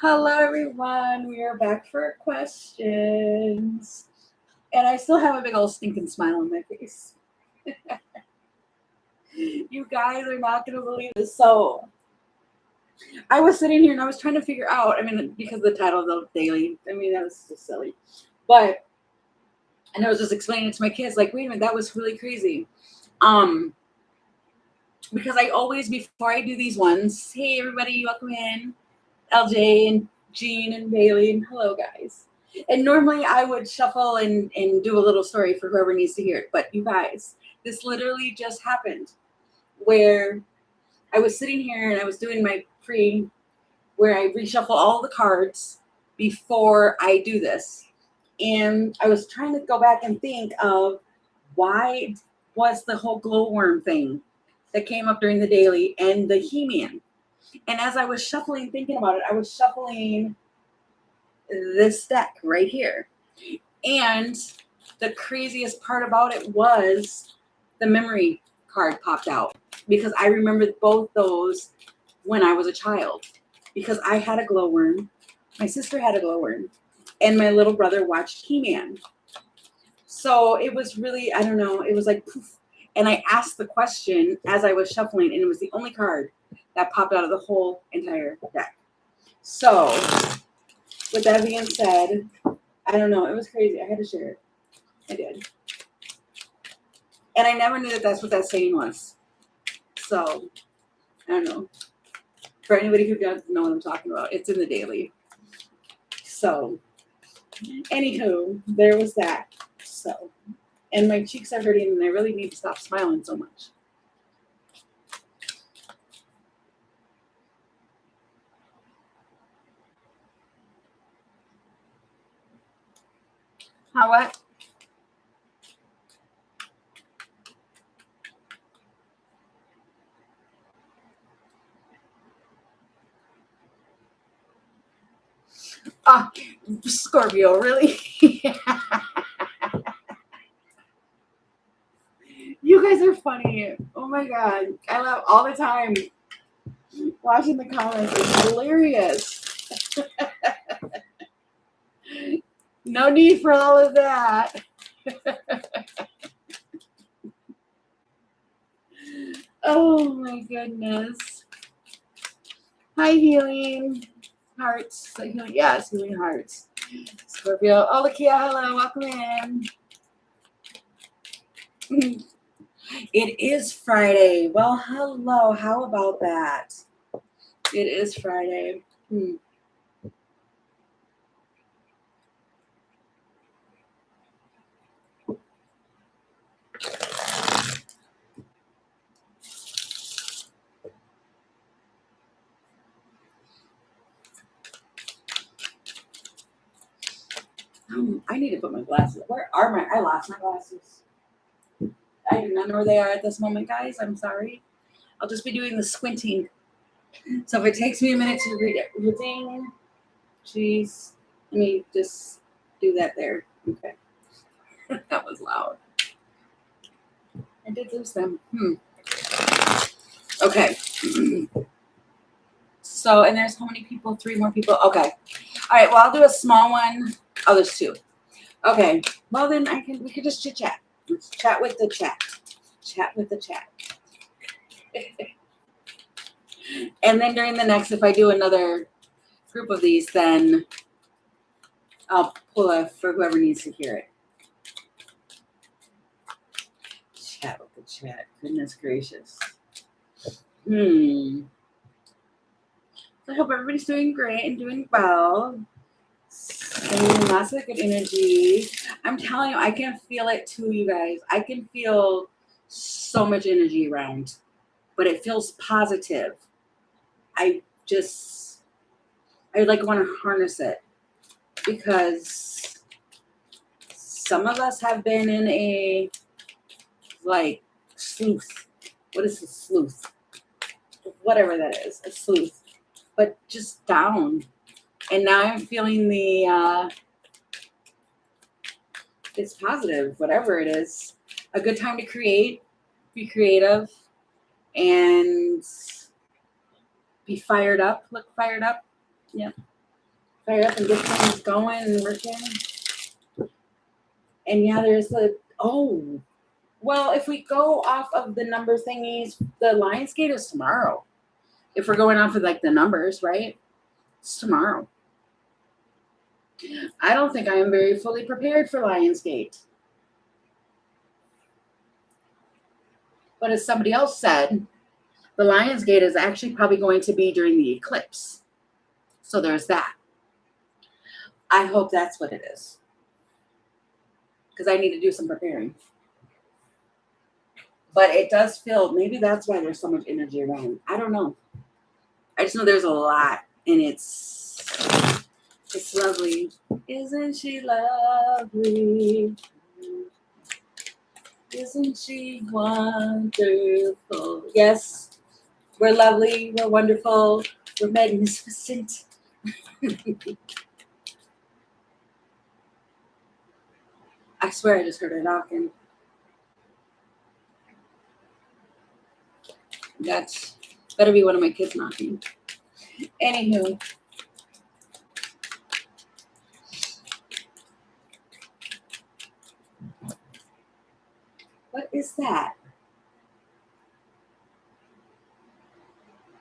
Hello, everyone. We are back for questions. And I still have a big old stinking smile on my face. You guys are not going to believe this. So, I was sitting here and I was trying to figure out, because the title of the daily, that was just silly. But, and I was just explaining it to my kids, like, wait a minute, that was really crazy. Because I always, before I do these ones, hey, everybody, welcome in. LJ and Jean and Bailey, and hello, guys. And normally I would shuffle and do a little story for whoever needs to hear it. But you guys, this literally just happened where I was sitting here and I was doing my where I reshuffle all the cards before I do this. And I was trying to go back and think of why was the whole glowworm thing that came up during the daily and the He-Man. And as I was shuffling, thinking about it, I was shuffling this deck right here. And the craziest part about it was the memory card popped out because I remembered both those when I was a child because I had a glowworm, my sister had a glowworm, and my little brother watched He-Man. So it was really, I don't know, it was like poof. And I asked the question as I was shuffling, and it was the only card that popped out of the whole entire deck. So, with that being said, I don't know. It was crazy. I had to share it. I did. And I never knew that that's what that saying was. So, I don't know. For anybody who doesn't know what I'm talking about, it's in the daily. So, anywho, there was that. So, and my cheeks are hurting, and I really need to stop smiling so much. How what? Scorpio, really? You guys are funny. Oh my god. I laugh all the time. Watching the comments is hilarious. No need for all of that. Oh my goodness. Hi, Healing Hearts. Yes, Healing Hearts. Scorpio. Oh, Lakia, hello. Welcome in. It is Friday. Well, hello. How about that? It is Friday. I need to put my glasses. Where are my? I lost my glasses. I do not know where they are at this moment, guys. I'm sorry. I'll just be doing the squinting. So if it takes me a minute to read everything, jeez, let me just do that there. Okay. That was loud. I did lose them. Okay. So, and there's how many people? 3 more people. Okay. All right. Well, I'll do a small one. Oh, there's 2. Okay. Well, then we could just chit chat. Let's chat with the chat. Chat with the chat. And then during the next, if I do another group of these, then I'll pull a for whoever needs to hear it. Chat with the chat. Goodness gracious. So I hope everybody's doing great and doing well. Sending lots of good energy. I'm telling you, I can feel it too, you guys. I can feel so much energy around, but it feels positive. I like want to harness it because some of us have been in a like sleuth. What is a sleuth? Whatever that is, a sleuth, but just down. And now I'm feeling it's positive, whatever it is. A good time to create, be creative, and be fired up. Look fired up. Yeah. fire up and get things going and working. And yeah, there's well, if we go off of the number thingies, the Lionsgate is tomorrow. If we're going off of like the numbers, right? It's tomorrow. I don't think I am very fully prepared for Lionsgate. But as somebody else said, the Lionsgate is actually probably going to be during the eclipse. So there's that. I hope that's what it is. Because I need to do some preparing. But it does feel, maybe that's why there's so much energy around. I don't know. I just know there's a lot, and it's lovely. Isn't she lovely? Isn't she wonderful? Yes, we're lovely, we're wonderful, we're magnificent. I swear I just heard her knocking. That's better be one of my kids knocking. Anywho. What is that?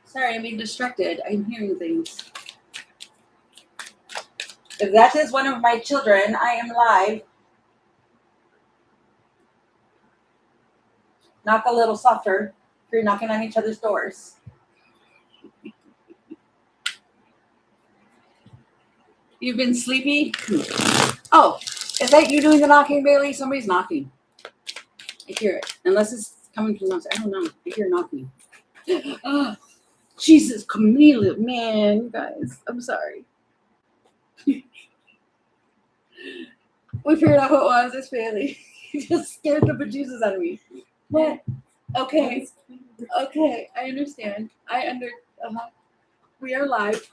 Sorry, I'm being distracted. I'm hearing things. If that is one of my children, I am live. Knock a little softer if you're knocking on each other's doors. You've been sleepy? Oh, is that you doing the knocking, Bailey? Somebody's knocking. I hear it. Unless it's coming from us. I don't know. I hear knocking. Oh, Jesus, Camila, man, you guys. I'm sorry. We figured out who it was. It's Bailey. You just scared the bejesus out of me. What? Okay. Okay, I understand. We are live.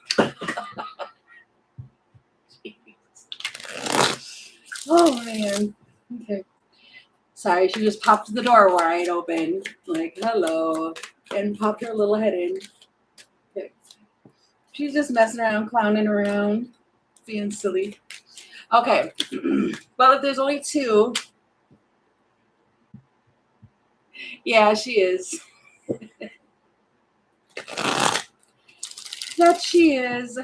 Oh, man. Okay. Sorry, she just popped the door wide open. Like, hello. And popped her little head in. Okay. She's just messing around, clowning around, being silly. Okay. Well, if there's only two. Yeah, she is. That she is.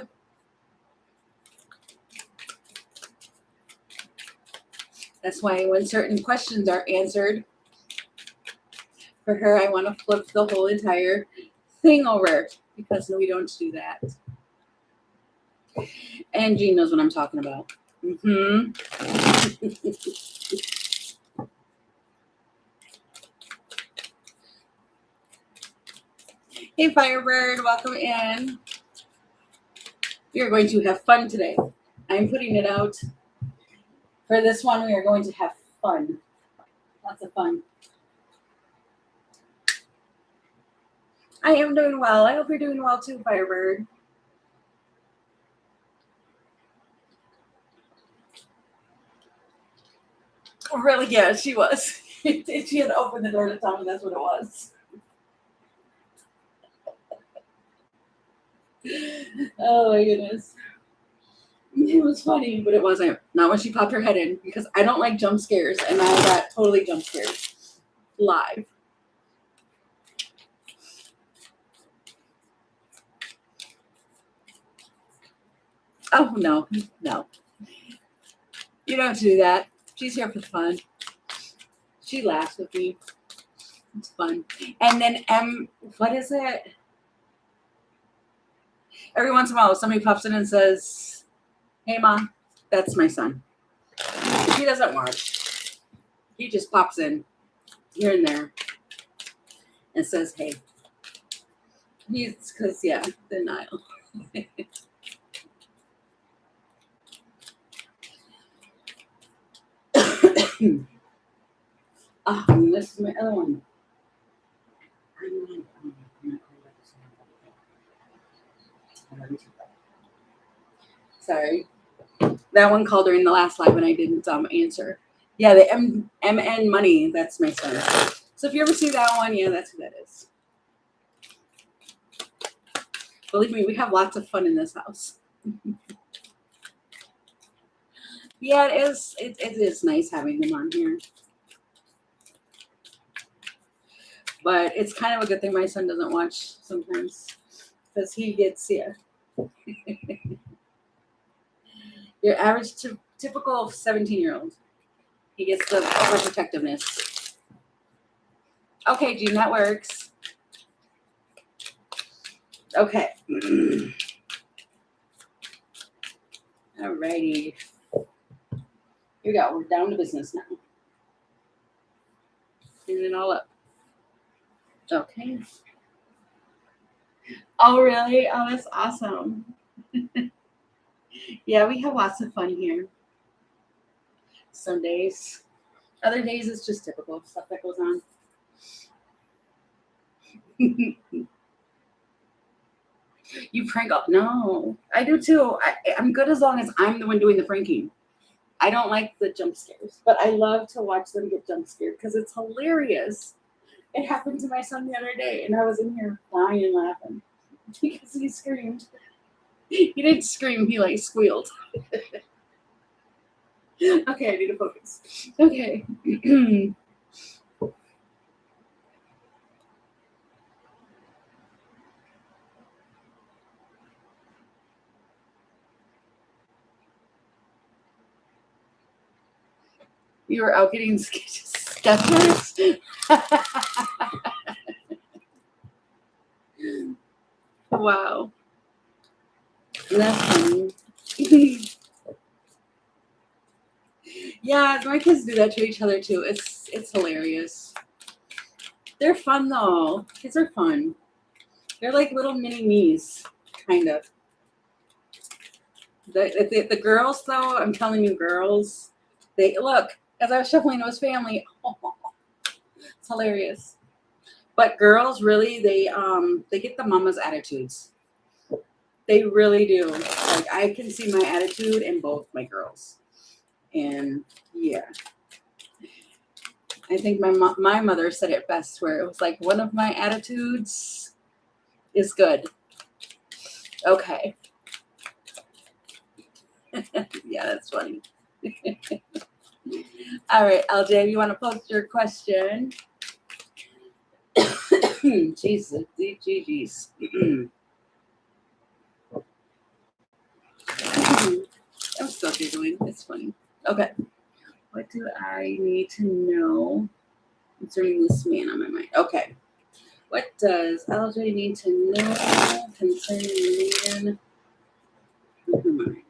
That's why when certain questions are answered, for her, I want to flip the whole entire thing over because we don't do that. And Jean knows what I'm talking about. Mm-hmm. Hey, Firebird, welcome in. We are going to have fun today. I'm putting it out. For this one, we are going to have fun. Lots of fun. I am doing well. I hope you're doing well too, Firebird. Oh, really? Yeah, she was. She had opened the door to tell me that's what it was. Oh my goodness. It was funny, but it wasn't. Not when she popped her head in, because I don't like jump scares, and I got totally jump scared live. Oh, no. No. You don't have to do that. She's here for fun. She laughs with me. It's fun. And then what is it? Every once in a while, somebody pops in and says, "Hey, Mom, that's my son." He doesn't watch. He just pops in here and there and says, "Hey." He's, because, yeah, denial. Oh, this is my other one. Sorry. That one called during the last live and I didn't answer. Yeah, the MN Money, that's my son. So if you ever see that one, yeah, that's who that is. Believe me, we have lots of fun in this house. Yeah, it is. It is nice having them on here, but it's kind of a good thing my son doesn't watch sometimes because he gets your average typical 17-year-old. He gets the overprotectiveness. Okay, Gene, that works. Okay. Alrighty. Here we go. We're down to business now. Clean it all up. Okay. Oh, really? Oh, that's awesome. Yeah, we have lots of fun here. Some days. Other days, it's just typical stuff that goes on. You prank up? No, I do too. I'm good as long as I'm the one doing the pranking. I don't like the jump scares, but I love to watch them get jump scared because it's hilarious. It happened to my son the other day, and I was in here dying laughing because he screamed. He didn't scream, he like squealed. Okay, I need to focus. Okay. You were out getting sketchers? Wow. That's funny. Yeah, my kids do that to each other too. It's hilarious. They're fun though. Kids are fun. They're like little mini me's, kind of. The girls though, I'm telling you, girls, they look as I was shuffling to his family. Oh, it's hilarious. But girls, really, they get the mama's attitudes. They really do. Like I can see my attitude in both my girls, and yeah, I think my mother said it best, where it was like one of my attitudes is good. Okay. Yeah, that's funny. All right, LJ, you want to post your question? Jesus, jeez. I'm still giggling. It's funny. Okay. What do I need to know concerning this man on my mind? Okay. What does LJ need to know concerning the man on her mind?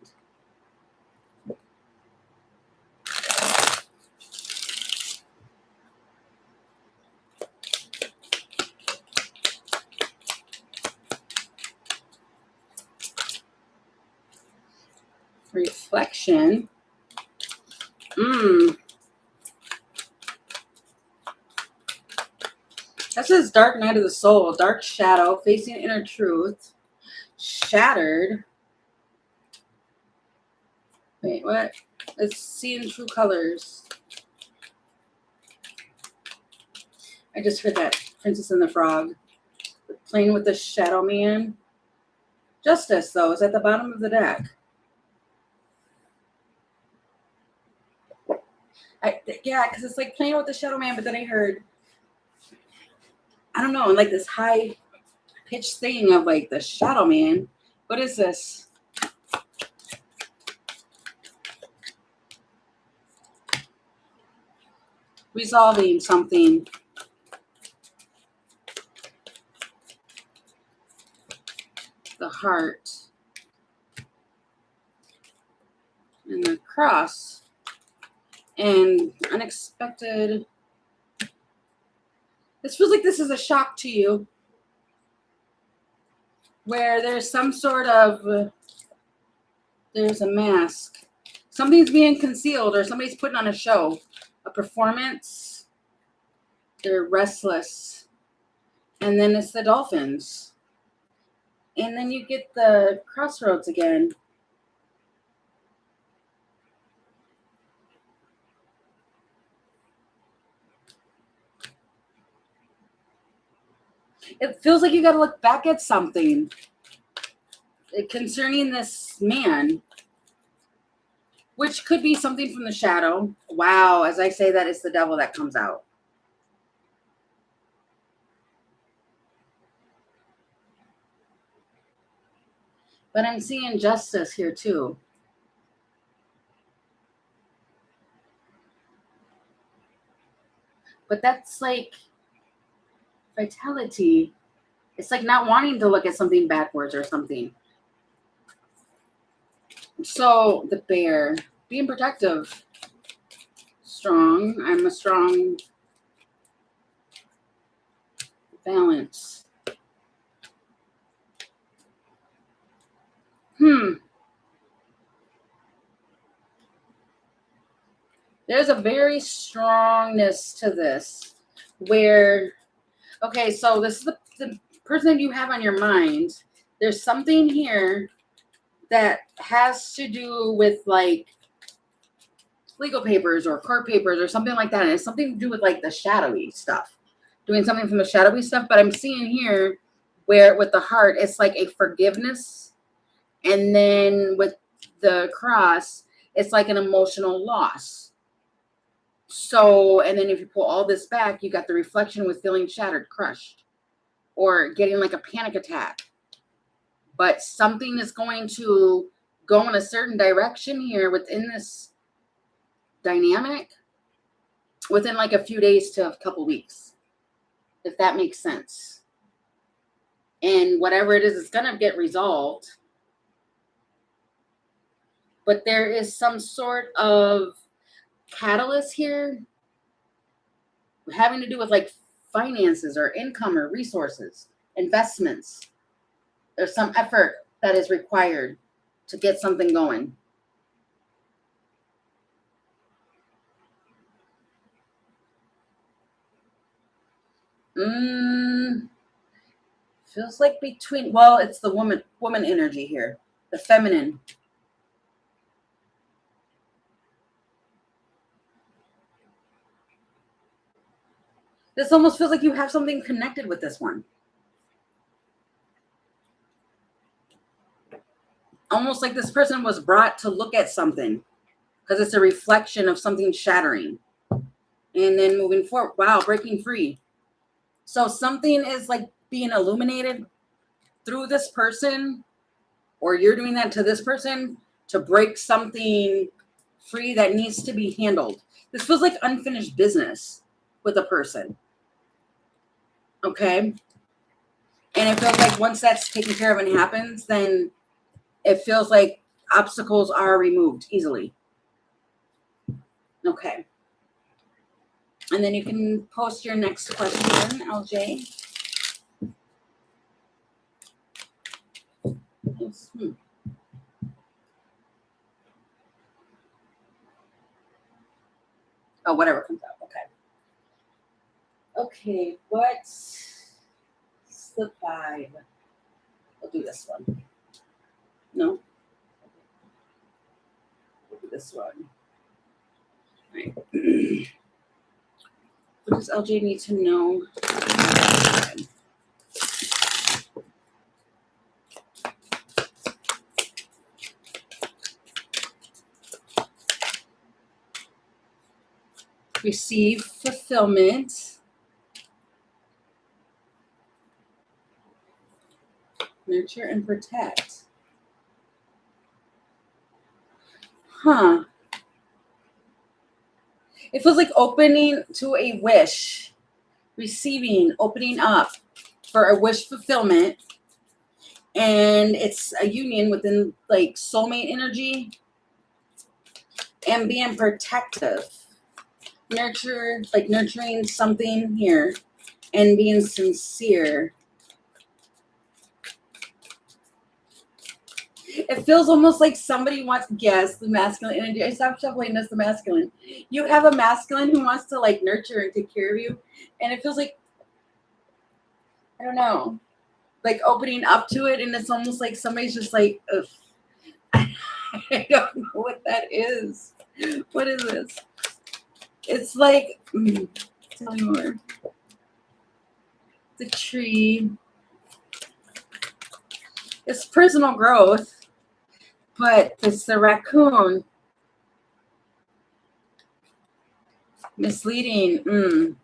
Reflection. That says dark night of the soul, dark shadow, facing inner truth, shattered. Wait, what? It's seeing true colors. I just heard that Princess and the Frog. Playing with the shadow man. Justice, though, is at the bottom of the deck. Yeah, because it's like playing with the shadow man, but then I heard, I don't know, like this high pitched thing of like the shadow man. What is this? Resolving something. The heart. And the cross. And unexpected. This feels like this is a shock to you. Where there's some sort of, there's a mask. Something's being concealed or somebody's putting on a show. A performance. They're restless. And then it's the dolphins. And then you get the crossroads again. It feels like you got to look back at something concerning this man. which could be something from the shadow. Wow, as I say that, it's the devil that comes out. But I'm seeing justice here too. But that's like vitality. It's like not wanting to look at something backwards or something. So the bear, being protective, strong. I'm a strong balance. There's a very strongness to this where, okay, so this is the person that you have on your mind. There's something here that has to do with like legal papers or court papers or something like that. And it's something to do with like the shadowy stuff, doing something from the shadowy stuff. But I'm seeing here where with the heart, it's like a forgiveness. And then with the cross, it's like an emotional loss. So, and then if you pull all this back, you got the reflection with feeling shattered, crushed, or getting like a panic attack. But something is going to go in a certain direction here within this dynamic within like a few days to a couple weeks, if that makes sense. And whatever it is, it's going to get resolved. But there is some sort of catalyst here having to do with like finances or income or resources, investments. There's some effort that is required to get something going. Feels like between, well, it's the woman energy here, the feminine. This almost feels like you have something connected with this one. Almost like this person was brought to look at something because it's a reflection of something shattering. And then moving forward, wow, breaking free. So something is like being illuminated through this person, or you're doing that to this person to break something free that needs to be handled. This feels like unfinished business with a person. Okay. And it feels like once that's taken care of and happens, then it feels like obstacles are removed easily. Okay. And then you can post your next question, LJ. Oh, whatever comes out. Okay. Okay, what's the vibe? We'll do this one. No? We'll do this one. All right. What does LJ need to know? Receive fulfillment. Nurture and protect. Huh. It feels like opening to a wish, receiving, opening up for a wish fulfillment. And it's a union within like soulmate energy and being protective. Nurture, like nurturing something here and being sincere. It feels almost like somebody wants, yes, the masculine energy. I stopped shuffling, that's the masculine. You have a masculine who wants to like nurture and take care of you. And it feels like, I don't know, like opening up to it. And it's almost like somebody's just like, ugh. I don't know what that is. What is this? It's like, tell me more. The tree. It's personal growth, but it's the raccoon. Misleading.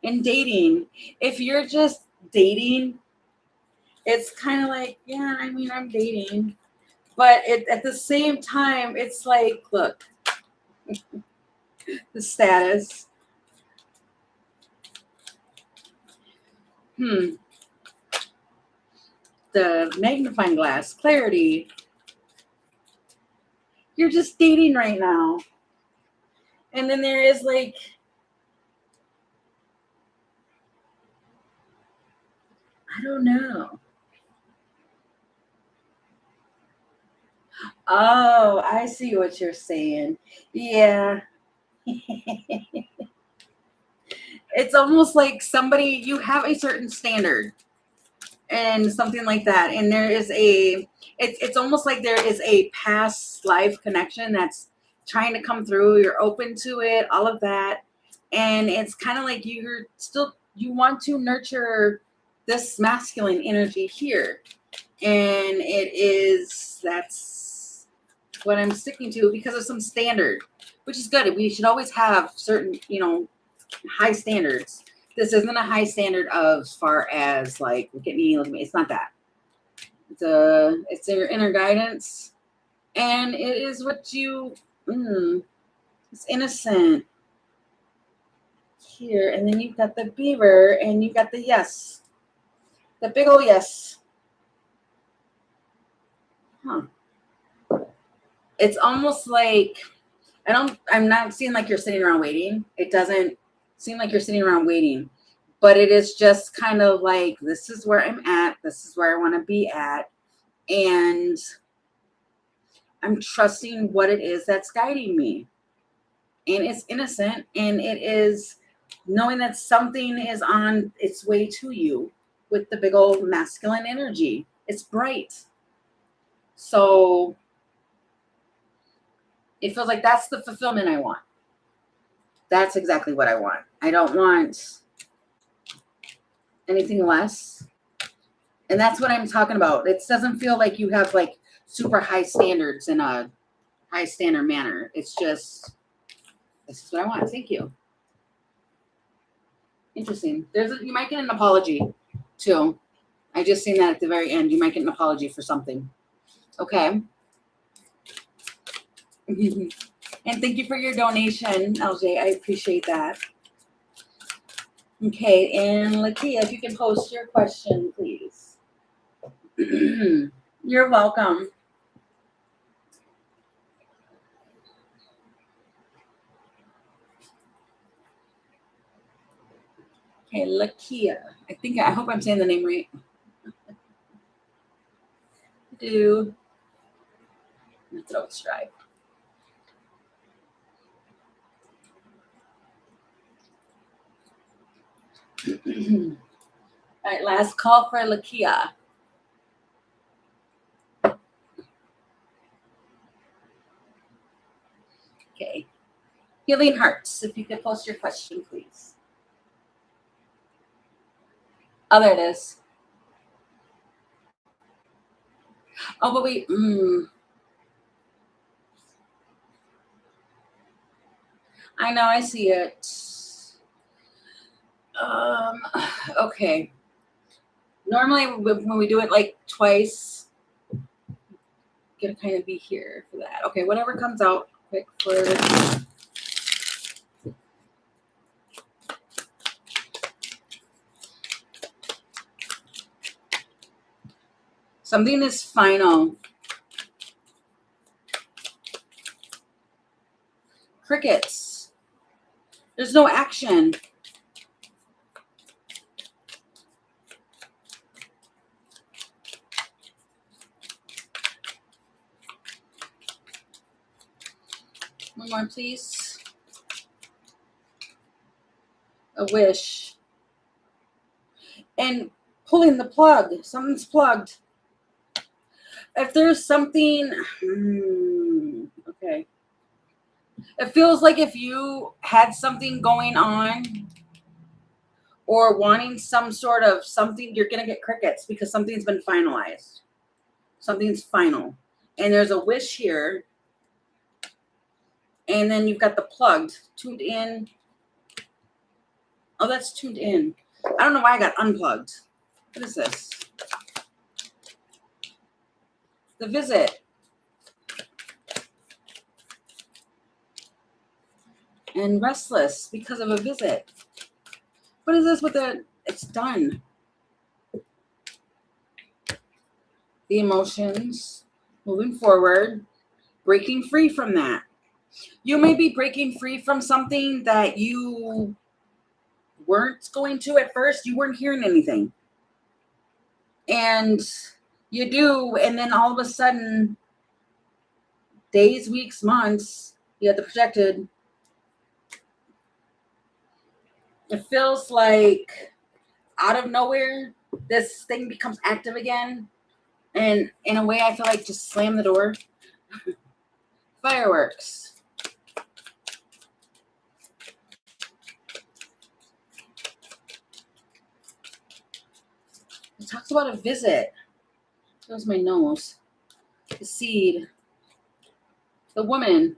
In dating, if you're just dating, it's kind of like, yeah, I mean, I'm dating. But at the same time, it's like, look, the status. The magnifying glass, clarity. You're just dating right now. And then there is like, I don't know. Oh, I see what you're saying. Yeah. It's almost like somebody, you have a certain standard and something like that. And there is it's almost like there is a past life connection that's trying to come through. You're open to it, all of that. And it's kind of like you want to nurture this masculine energy here. And that's what I'm sticking to because of some standard, which is good. We should always have certain, high standards. This isn't a high standard as far as like, look at me, look at me. It's not that. It's your inner guidance. And it is what it's innocent here. And then you've got the beaver and you've got the yes. The big old yes. Huh. It's almost like I'm not seeing like you're sitting around waiting. It doesn't seem like you're sitting around waiting, but it is just kind of like, this is where I'm at. This is where I want to be at. And I'm trusting what it is that's guiding me. And it's innocent. And it is knowing that something is on its way to you with the big old masculine energy. It's bright. So it feels like that's the fulfillment I want. That's exactly what I want. I don't want anything less. And that's what I'm talking about. It doesn't feel like you have like super high standards in a high standard manner. It's just, this is what I want. Thank you. Interesting. You might get an apology too. I just seen that at the very end. You might get an apology for something. Okay. And thank you for your donation, LJ. I appreciate that. Okay, and Lakia, if you can post your question, please. You're welcome. Okay, Lakia. I hope I'm saying the name right. Let's always try. All right, last call for Lakia. Okay. Healing Hearts, if you could post your question, please. Oh, there it is. Oh, but wait. I know, I see it. Okay. Normally, when we do it like twice, gonna kind of be here for that. Okay, whatever comes out quick for. Something is final. Crickets. There's no action. One more, please. A wish. And pulling the plug. Something's plugged. If there's something, okay. It feels like if you had something going on or wanting some sort of something, you're going to get crickets because something's been finalized. Something's final. And there's a wish here. And then you've got the plugged, tuned in. Oh, that's tuned in. I don't know why I got unplugged. What is this? The visit. And restless because of a visit. What is this with the, it's done. The emotions, moving forward, breaking free from that. You may be breaking free from something that you weren't going to at first. You weren't hearing anything. And you do, and then all of a sudden, days, weeks, months, you have the projected. It feels like out of nowhere, this thing becomes active again. And in a way, I feel like just slam the door. Fireworks. It talks about a visit. That was my nose. The seed. The woman.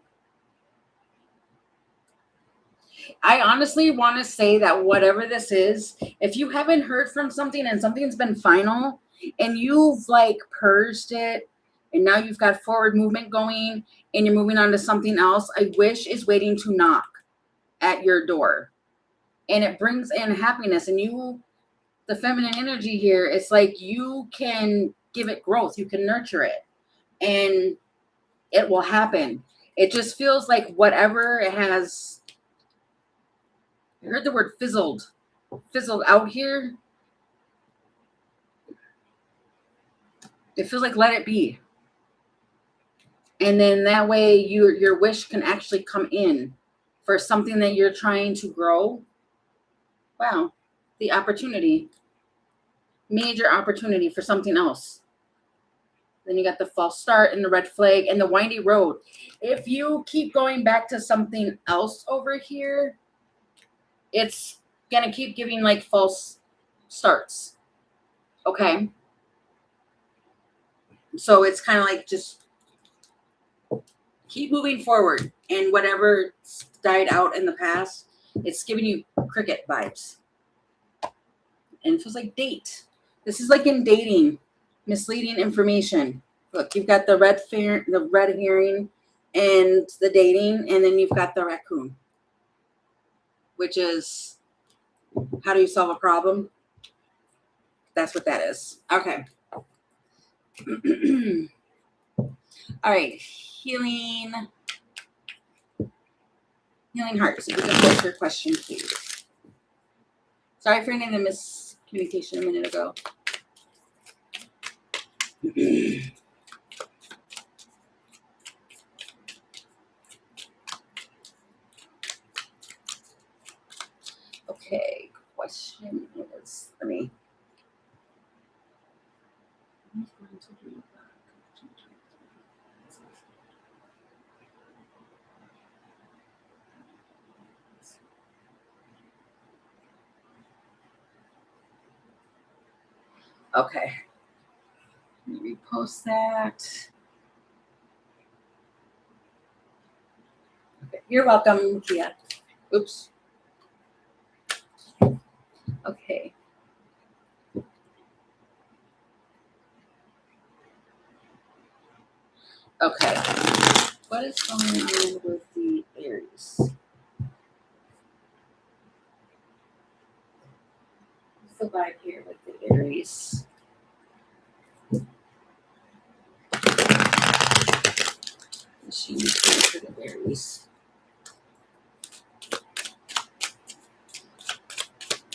I honestly want to say that whatever this is, if you haven't heard from something and something's been final and you've like purged it and now you've got forward movement going and you're moving on to something else, I wish is waiting to knock at your door. And it brings in happiness. And you, the feminine energy here, it's like you can give it growth. You can nurture it. And it will happen. It just feels like whatever it has, I heard the word fizzled out here. It feels like let it be. And then that way your wish can actually come in for something that you're trying to grow. Wow. The opportunity. Major opportunity for something else. Then you got the false start and the red flag and the windy road. If you keep going back to something else over here, it's going to keep giving like false starts. Okay. So it's kind of like just keep moving forward. And whatever died out in the past, it's giving you cricket vibes. And it feels like date. This is like in dating, misleading information. Look, you've got the red herring and the dating, and then you've got the raccoon, which is how do you solve a problem? That's what that is. Okay. All right. Healing hearts. If you can post your question, please. Sorry for any of the miscommunication a minute ago. Okay, question is, okay. Let me repost that. Okay. You're welcome, Kia. Oops. Okay. Okay. What is going on with the Aries? What's the vibe here with the Aries? She needs to for the Aries.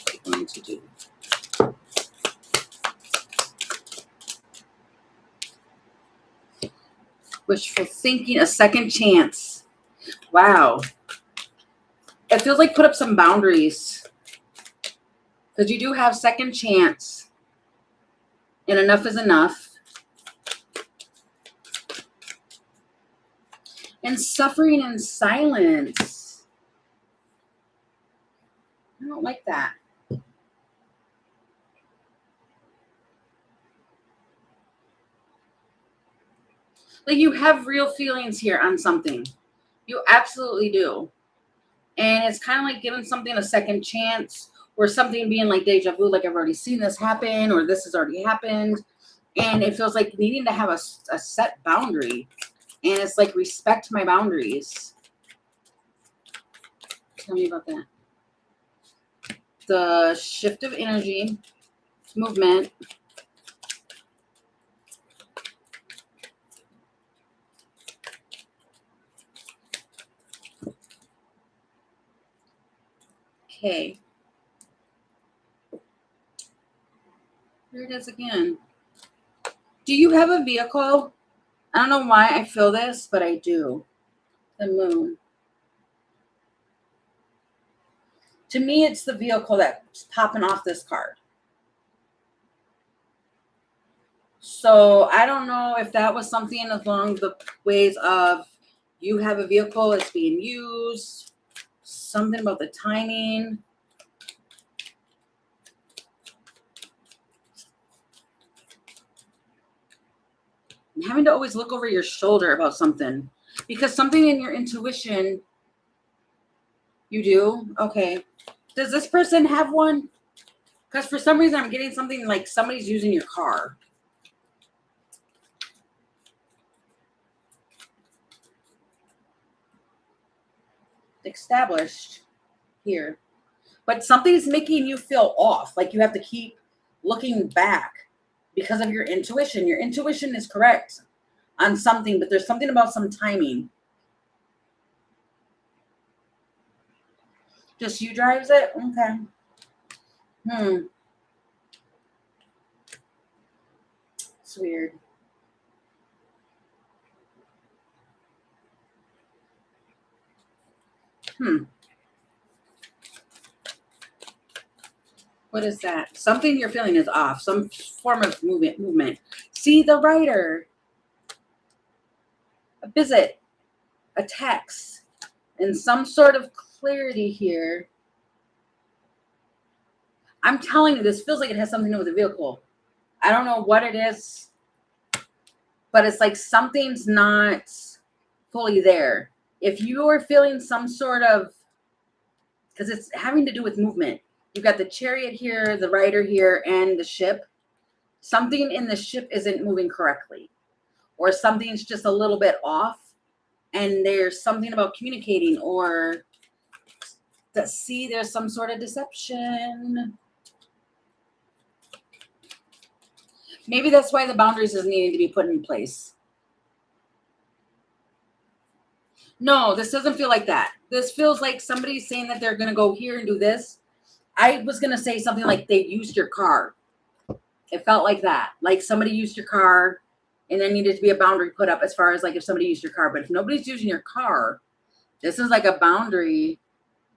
What are you going to do? Wishful thinking, a second chance. Wow. It feels like put up some boundaries. Because you do have second chance. And enough is enough. And suffering in silence. I don't like that. Like you have real feelings here on something. You absolutely do. And it's kind of like giving something a second chance, or something being like deja vu, like I've already seen this happen, or this has already happened. And it feels like needing to have a set boundary. And it's like, respect my boundaries. Tell me about that. The shift of energy, movement. Okay. Here it is again. Do you have a vehicle? I don't know why I feel this, but I do. The moon. To me, it's the vehicle that's popping off this card. So I don't know if that was something along the ways of you have a vehicle, it's being used, something about the timing. And having to always look over your shoulder about something, because something in your intuition, you do? Okay. Does this person have one? Because for some reason I'm getting something like somebody's using your car. Established here. But something's making you feel off. Like you have to keep looking back because of your intuition. Your intuition is correct on something, but there's something about some timing. Just you drives it? Okay. It's weird. What is that? Something you're feeling is off. Some form of movement. See the writer. A visit. A text. And some sort of clarity here. I'm telling you, this feels like it has something to do with the vehicle. I don't know what it is, but it's like something's not fully there. If you are feeling some sort of, because it's having to do with movement. You've got the chariot here, the rider here, and the ship. Something in the ship isn't moving correctly, or something's just a little bit off, and there's something about communicating, or see, there's some sort of deception. Maybe that's why the boundaries is needing to be put in place. No, this doesn't feel like that. This feels like somebody's saying that they're going to go here and do this. I was going to say something like they used your car. It felt like that. Like somebody used your car and there needed to be a boundary put up as far as like if somebody used your car. But if nobody's using your car, this is like a boundary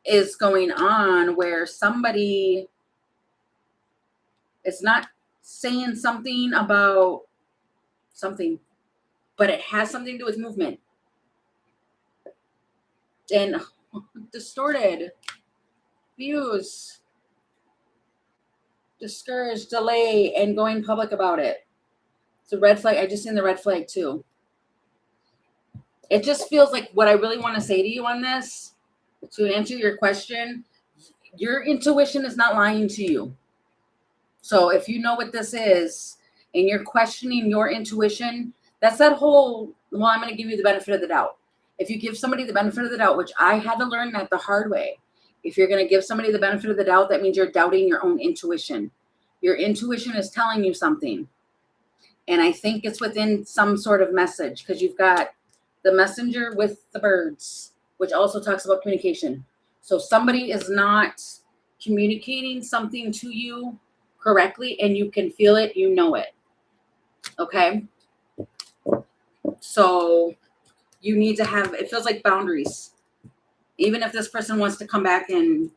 is going on where somebody is not saying something about something, but it has something to do with movement. And distorted views, discouraged, delay, and going public about it. It's a red flag. I just seen the red flag too. It just feels like what I really want to say to you on this, to answer your question, your intuition is not lying to you. So if you know what this is and you're questioning your intuition, that's that whole, well, I'm going to give you the benefit of the doubt. If you give somebody the benefit of the doubt, which I had to learn that the hard way, if you're going to give somebody the benefit of the doubt, that means you're doubting your own intuition. Your intuition is telling you something. And I think it's within some sort of message, because you've got the messenger with the birds, which also talks about communication. So somebody is not communicating something to you correctly, and you can feel it, you know it. Okay? So you need to have, it feels like boundaries. Even if this person wants to come back and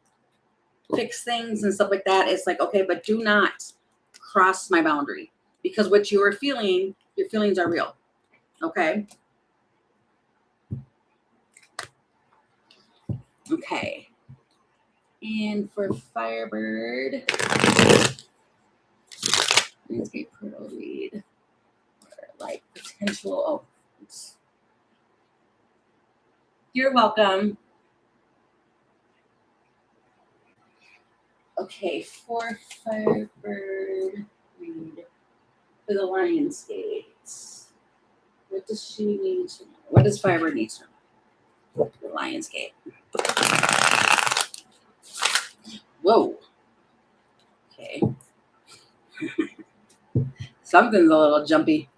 fix things and stuff like that, it's like, okay, but do not cross my boundary, because what you are feeling, your feelings are real. Okay? Okay. And for Firebird, landscape portal read, like potential. Oh, You're welcome. Okay, 4 Firebird read for the Lion's Gate. What does she need to know? What does Firebird need to know? The Lion's Gate. Whoa. Okay. Something's a little jumpy.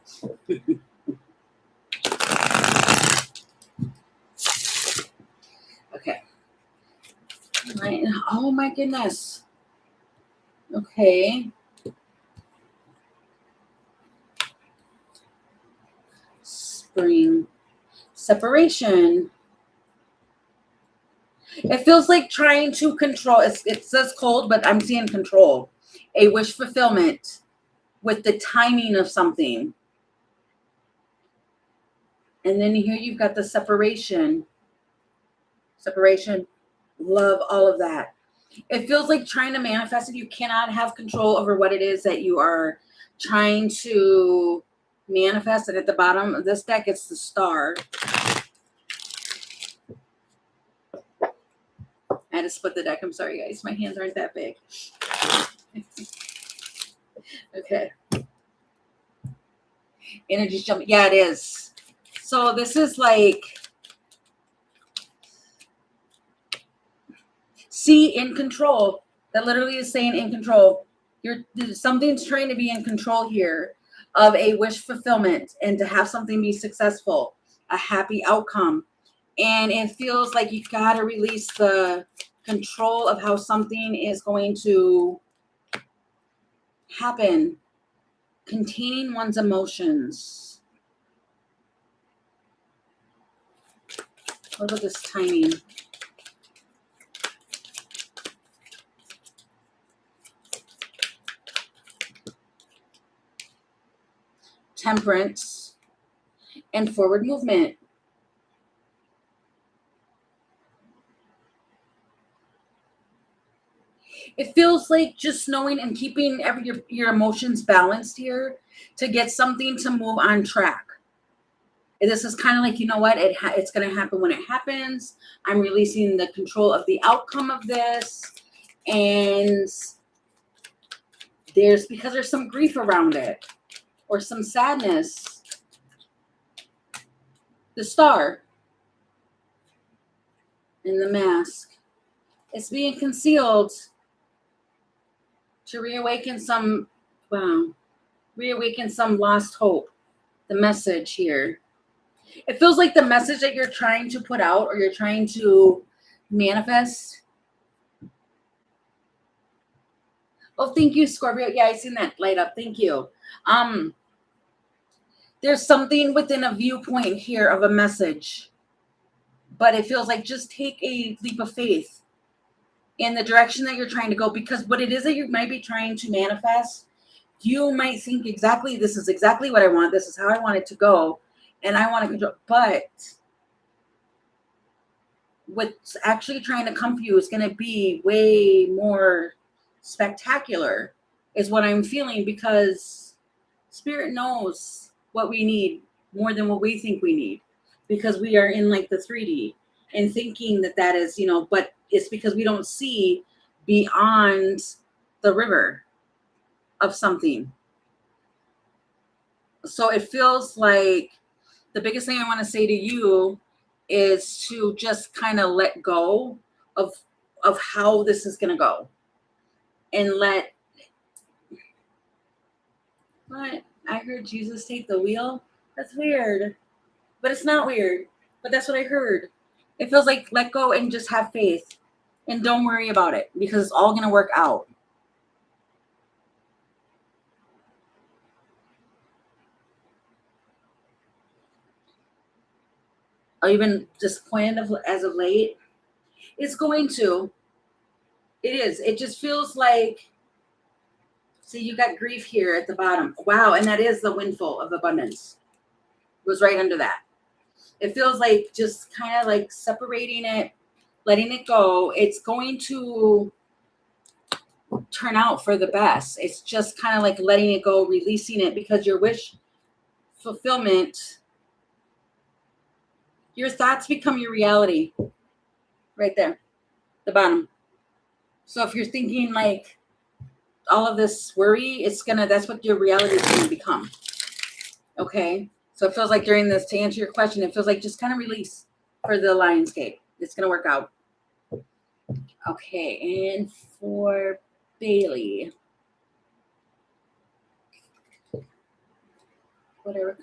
Okay. Right. Oh my goodness. Okay. Spring. Separation. It feels like trying to control. It says cold, but I'm seeing control. A wish fulfillment with the timing of something. And then here you've got the separation. Separation. Love all of that. It feels like trying to manifest it. You cannot have control over what it is that you are trying to manifest. And at the bottom of this deck, it's the star. I had to split the deck. I'm sorry, guys. My hands aren't that big. Okay. Energy's jumping. Yeah, it is. So this is like, see, in control. That literally is saying in control. Something's trying to be in control here of a wish fulfillment and to have something be successful, a happy outcome. And it feels like you've got to release the control of how something is going to happen. Containing one's emotions. What about this timing? Temperance and forward movement. It feels like just knowing and keeping your emotions balanced here to get something to move on track. This is kind of like, you know what, it's going to happen when it happens. I'm releasing the control of the outcome of this. And because there's some grief around it or some sadness. The star in the mask. It's being concealed to reawaken some lost hope. The message here. It feels like the message that you're trying to put out or you're trying to manifest. Oh, thank you, Scorpio. Yeah, I seen that light up. Thank you. There's something within a viewpoint here of a message, but it feels like just take a leap of faith in the direction that you're trying to go, because what it is that you might be trying to manifest, you might think exactly, this is exactly what I want. This is how I want it to go. And I want to control, but what's actually trying to come for you is going to be way more spectacular, is what I'm feeling, because Spirit knows what we need more than what we think we need, because we are in like the 3D and thinking that is, but it's because we don't see beyond the river of something. So it feels like the biggest thing I want to say to you is to just kind of let go of how this is going to go, and what I heard Jesus take the wheel. That's weird, but it's not weird. But that's what I heard. It feels like let go and just have faith and don't worry about it, because it's all going to work out. Or even disappointed as of late. It's going to. It is. It just feels like, see, you got grief here at the bottom. Wow. And that is the windfall of abundance. It was right under that. It feels like just kind of like separating it, letting it go. It's going to turn out for the best. It's just kind of like letting it go, releasing it, because your wish fulfillment, Your thoughts become your reality. Right there, the bottom. So if you're thinking like all of this worry, that's what your reality is gonna become. Okay? So it feels like during this, to answer your question, it feels like just kind of release for the Lionsgate. It's gonna work out. Okay, and for Bailey. Whatever.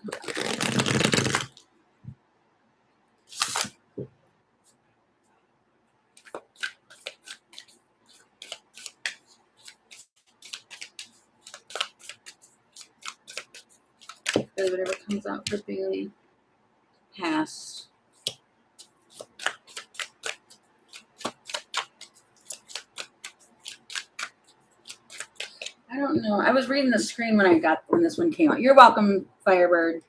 Whatever comes out for Bailey. Pass. I don't know. I was reading the screen when this one came out. You're welcome, Firebird.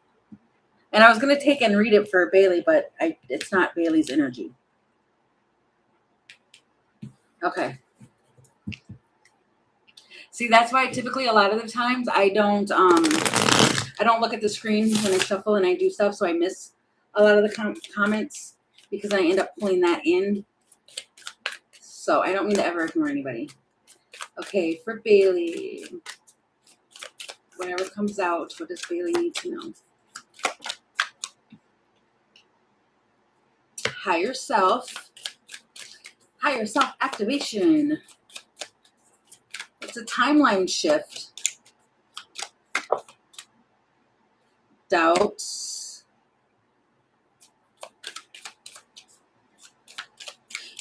And I was gonna take and read it for Bailey, but it's not Bailey's energy. Okay. See, that's why typically a lot of the times I don't look at the screen when I shuffle and I do stuff, so I miss a lot of the comments because I end up pulling that in. So I don't mean to ever ignore anybody. Okay, for Bailey, whatever comes out, what does Bailey need to know? Higher self activation. It's a timeline shift. Doubts.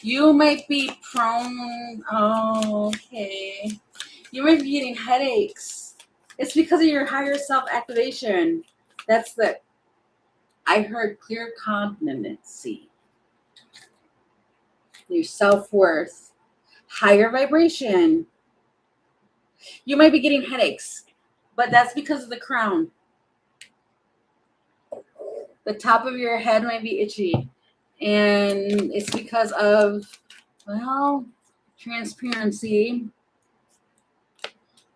You might be prone. Oh, okay. You might be getting headaches. It's because of your higher self activation. I heard clear competency. Your self-worth. Higher vibration. You might be getting headaches, but that's because of the crown. The top of your head might be itchy, and it's because of, well, transparency.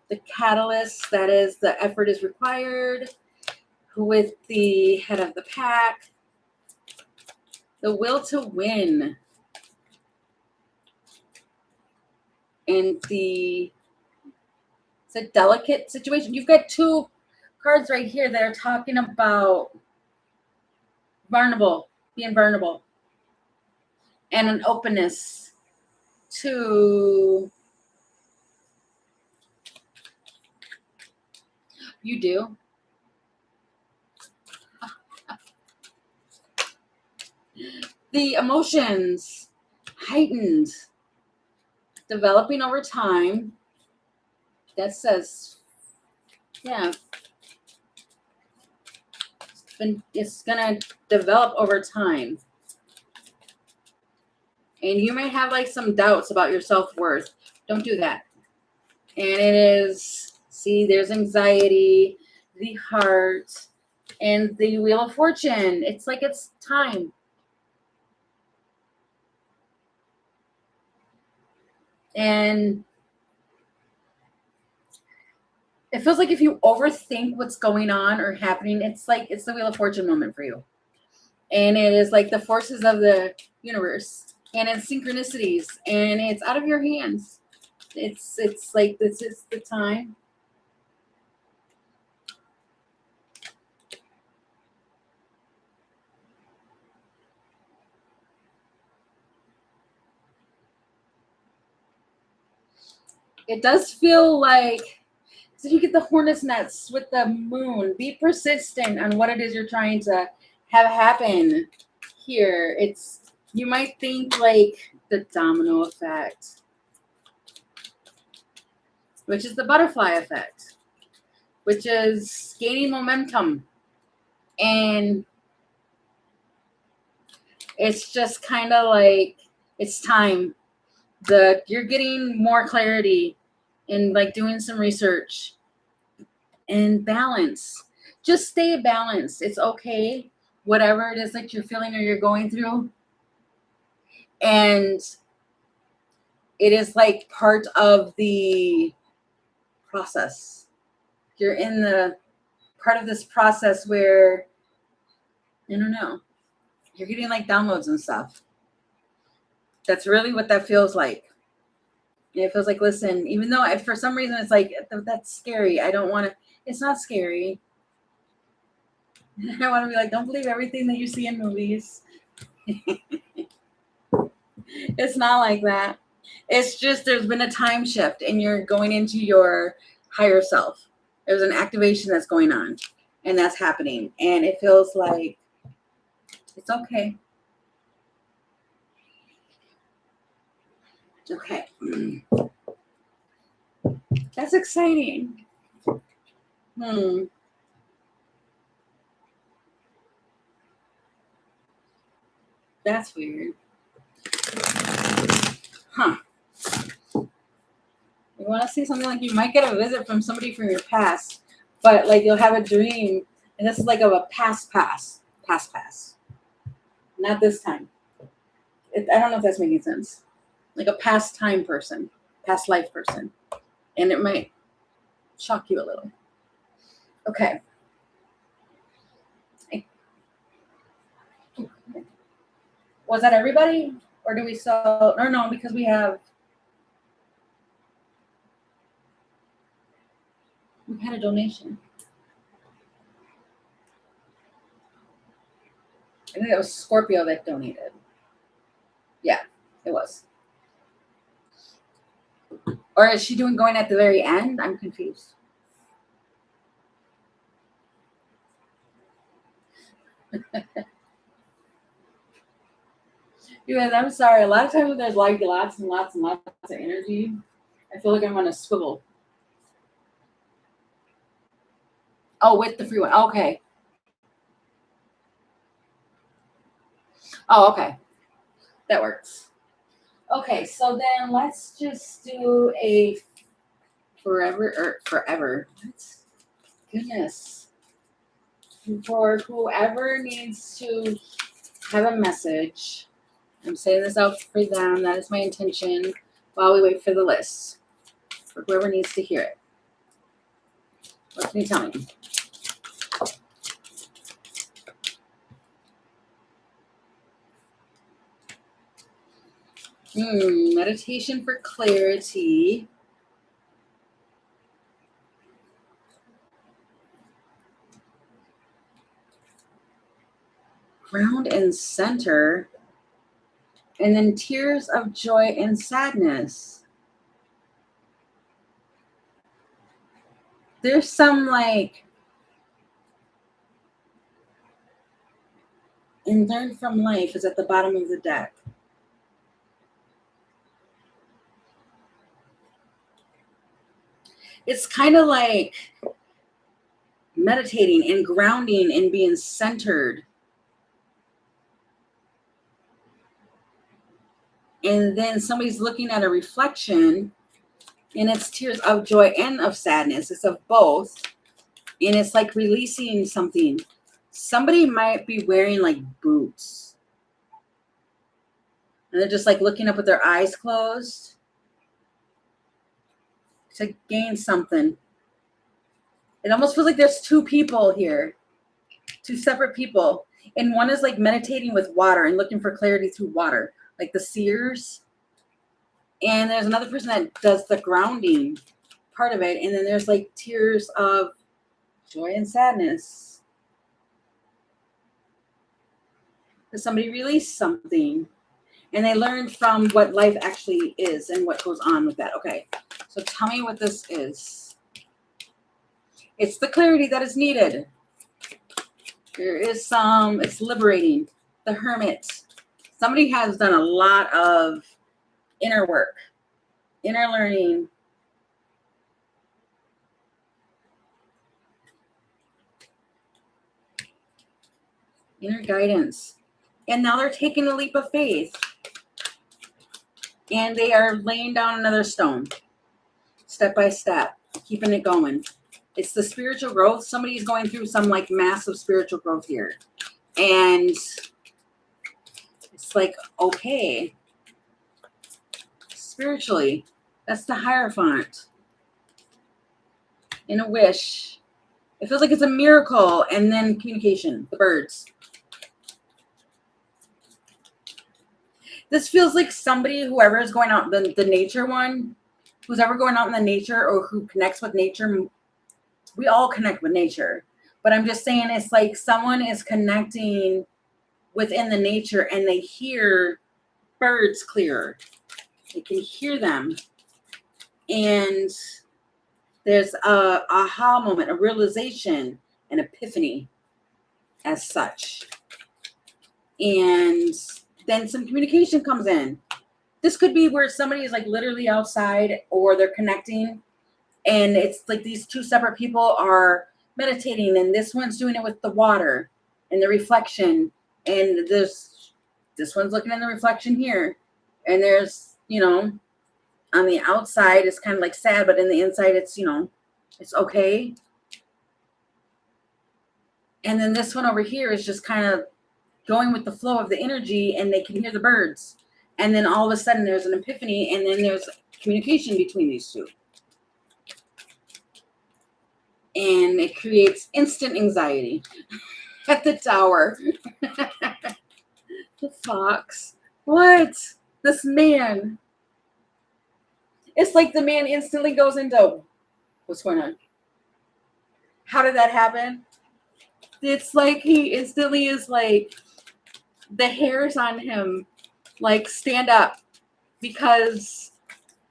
The catalyst, that is, the effort is required with the head of the pack. The will to win. And it's a delicate situation. You've got two cards right here that are talking about being vulnerable, and an openness to, you do. The emotions heightened, developing over time. That says, yeah, it's gonna develop over time. And you may have like some doubts about your self-worth. Don't do that. And it is, see, there's anxiety, the heart, and the Wheel of Fortune. It's like it's time. And it feels like if you overthink what's going on or happening, it's like it's the Wheel of Fortune moment for you. And it is like the forces of the universe, and it's synchronicities, and it's out of your hands. It's like this is the time. It does feel like, so you get the hornet's nest with the moon. Be persistent on what it is you're trying to have happen here. You might think like the domino effect, which is the butterfly effect, which is gaining momentum. And it's just kind of like it's time. You're getting more clarity and like doing some research and balance. Just stay balanced. It's okay, whatever it is that you're feeling or you're going through. And it is like part of the process. You're in the part of this process where, I don't know. You're getting like downloads and stuff. That's really what that feels like. It feels like, listen, even though for some reason it's like, that's scary. I don't want to, it's not scary. I want to be like, don't believe everything that you see in movies. It's not like that. It's just there's been a time shift and you're going into your higher self. There's an activation that's going on and that's happening. And it feels like it's okay. Okay. That's exciting. That's weird. Huh. You want to see something like you might get a visit from somebody from your past, but like you'll have a dream, and this is like a past. Not this time. I don't know if that's making sense. Like a past time person, past life person, and it might shock you a little. Okay. Was that everybody, or do we sell? Or no, because we had a donation. I think it was Scorpio that donated. Yeah, it was. Or is she going at the very end? I'm confused. You guys, I'm sorry. A lot of times when there's like lots and lots and lots of energy, I feel like I'm on a swivel. Oh, with the free one. Okay. Oh, okay. That works. Okay, so then let's just do a forever. What? Goodness. For whoever needs to have a message, I'm saying this out for them. That is my intention while we wait for the list. For whoever needs to hear it. What can you tell me? Meditation for clarity. Ground and center. And then tears of joy and sadness. There's some like, and learn from life is at the bottom of the deck. It's kind of like meditating and grounding and being centered. And then somebody's looking at a reflection and it's tears of joy and of sadness. It's of both. And it's like releasing something. Somebody might be wearing like boots. And they're just like looking up with their eyes closed to gain something. It almost feels like there's two people here, two separate people. And one is like meditating with water and looking for clarity through water, like the seers. And there's another person that does the grounding part of it. And then there's like tears of joy and sadness. Because somebody released something and they learned from what life actually is and what goes on with that. Okay, so tell me what this is. It's the clarity that is needed. There is some, it's liberating. The Hermit. Somebody has done a lot of inner work, inner learning. Inner guidance. And now they're taking a leap of faith. And they are laying down another stone. Step by step. Keeping it going. It's the spiritual growth. Somebody's going through some like massive spiritual growth here. And it's like, okay. Spiritually. That's the Hierophant. In a wish. It feels like it's a miracle. And then communication. The birds. This feels like somebody, whoever is going out, the nature one, who's ever going out in the nature or who connects with nature. We all connect with nature. But I'm just saying it's like someone is connecting within the nature and they hear birds clearer. They can hear them. And there's a aha moment, a realization, an epiphany as such. And then some communication comes in. This could be where somebody is like literally outside or they're connecting. And it's like these two separate people are meditating, and this one's doing it with the water and the reflection. And this one's looking in the reflection here. And there's, on the outside, it's kind of like sad, but in the inside, it's, it's okay. And then this one over here is just kind of going with the flow of the energy, and they can hear the birds. And then all of a sudden there's an epiphany, and then there's communication between these two. And it creates instant anxiety at the tower. The fox. What? This man. It's like the man instantly goes into, what's going on? How did that happen? It's like he instantly is like, the hairs on him like stand up because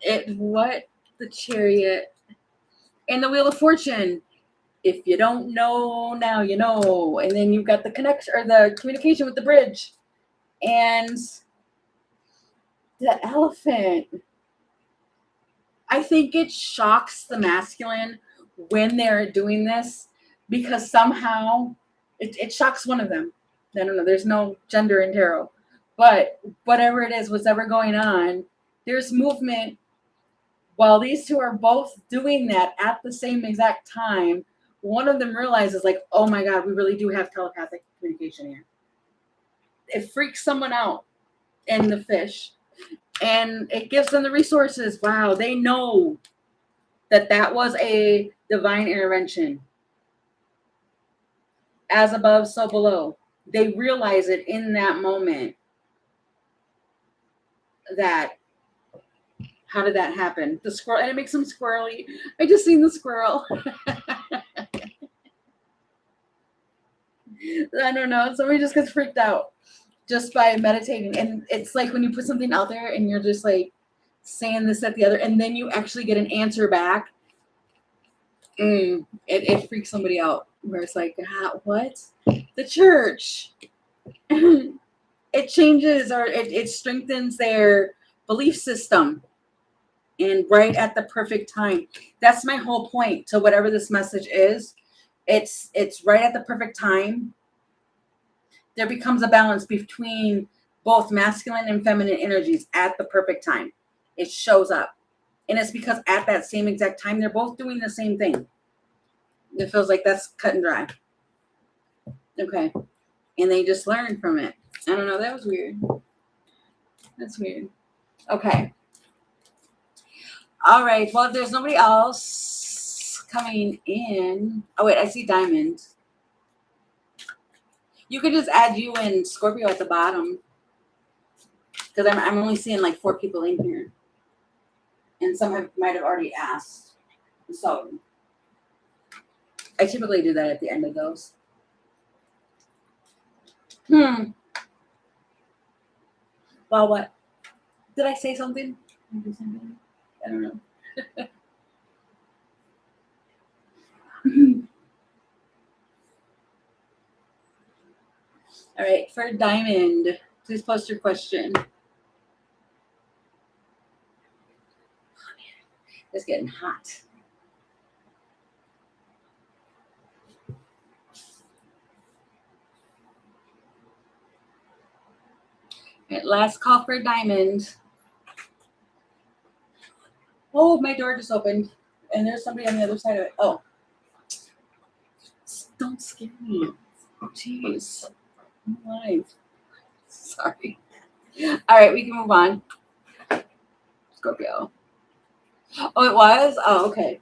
the Chariot and the Wheel of Fortune. If you don't know, now you know. And then you've got the connection or the communication with the bridge and the elephant. I think it shocks the masculine when they're doing this because somehow it shocks one of them. I don't know. There's no gender in tarot. But whatever it is, whatever going on, there's movement while these two are both doing that at the same exact time. One of them realizes, like, oh my God, we really do have telepathic communication here. It freaks someone out in the fish. And it gives them the resources. Wow, they know that was a divine intervention. As above, so below. They realize it in that moment. That, how did that happen? The squirrel, and it makes them squirrely. I just seen the squirrel. I don't know. Somebody just gets freaked out just by meditating. And it's like when you put something out there and you're just like saying this, that, the other, and then you actually get an answer back. It freaks somebody out where it's like, what? The church. It changes or it strengthens their belief system. And right at the perfect time. That's my whole point to whatever this message is. It's right at the perfect time. There becomes a balance between both masculine and feminine energies at the perfect time. It shows up. And it's because at that same exact time, they're both doing the same thing. It feels like that's cut and dry. Okay. And they just learn from it. I don't know. That was weird. That's weird. Okay. All right. Well, if there's nobody else coming in. Oh, wait. I see Diamond. You could just add you and Scorpio at the bottom. Because I'm only seeing like 4 people in here. And some might have already asked. So I typically do that at the end of those. Well, what? Did I say something? I don't know. All right, for Diamond, please post your question. Oh, man, it's getting hot. All right, last call for Diamond. Oh, my door just opened, and there's somebody on the other side of it. Oh, don't scare me. Jeez, I'm alive. Sorry. All right, we can move on. Scorpio. Oh, it was? Oh, okay.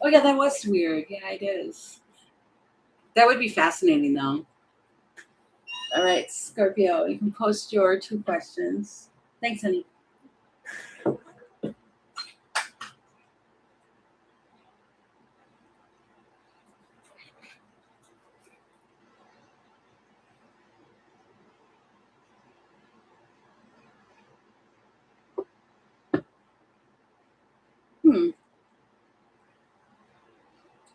Oh, yeah, that was weird. Yeah, it is. That would be fascinating, though. All right, Scorpio, you can post your 2 questions. Thanks, honey.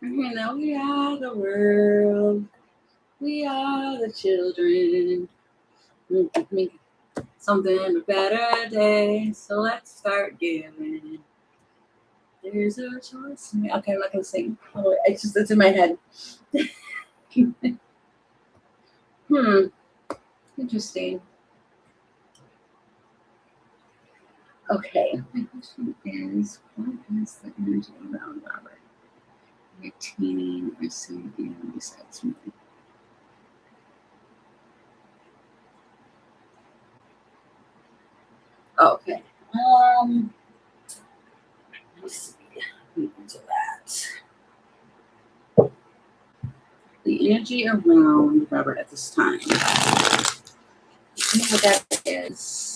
You know, we are the world. We are the children. Make something a better day. So let's start giving. There's a choice. Okay, I'm not gonna sing. Oh, it's in my head. Interesting. Okay. My question is, what is the energy around Robert? Retaining or something besides me? Okay. Let's see. Into that. The energy around Robert at this time. What that is.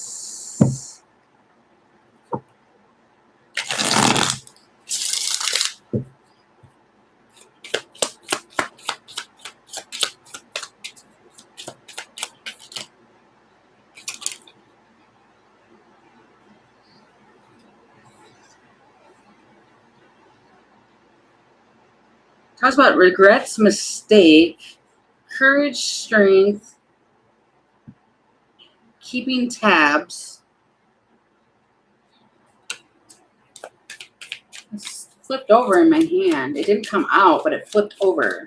Talks about regrets, mistake, courage, strength, keeping tabs. It's flipped over in my hand. It didn't come out, but it flipped over.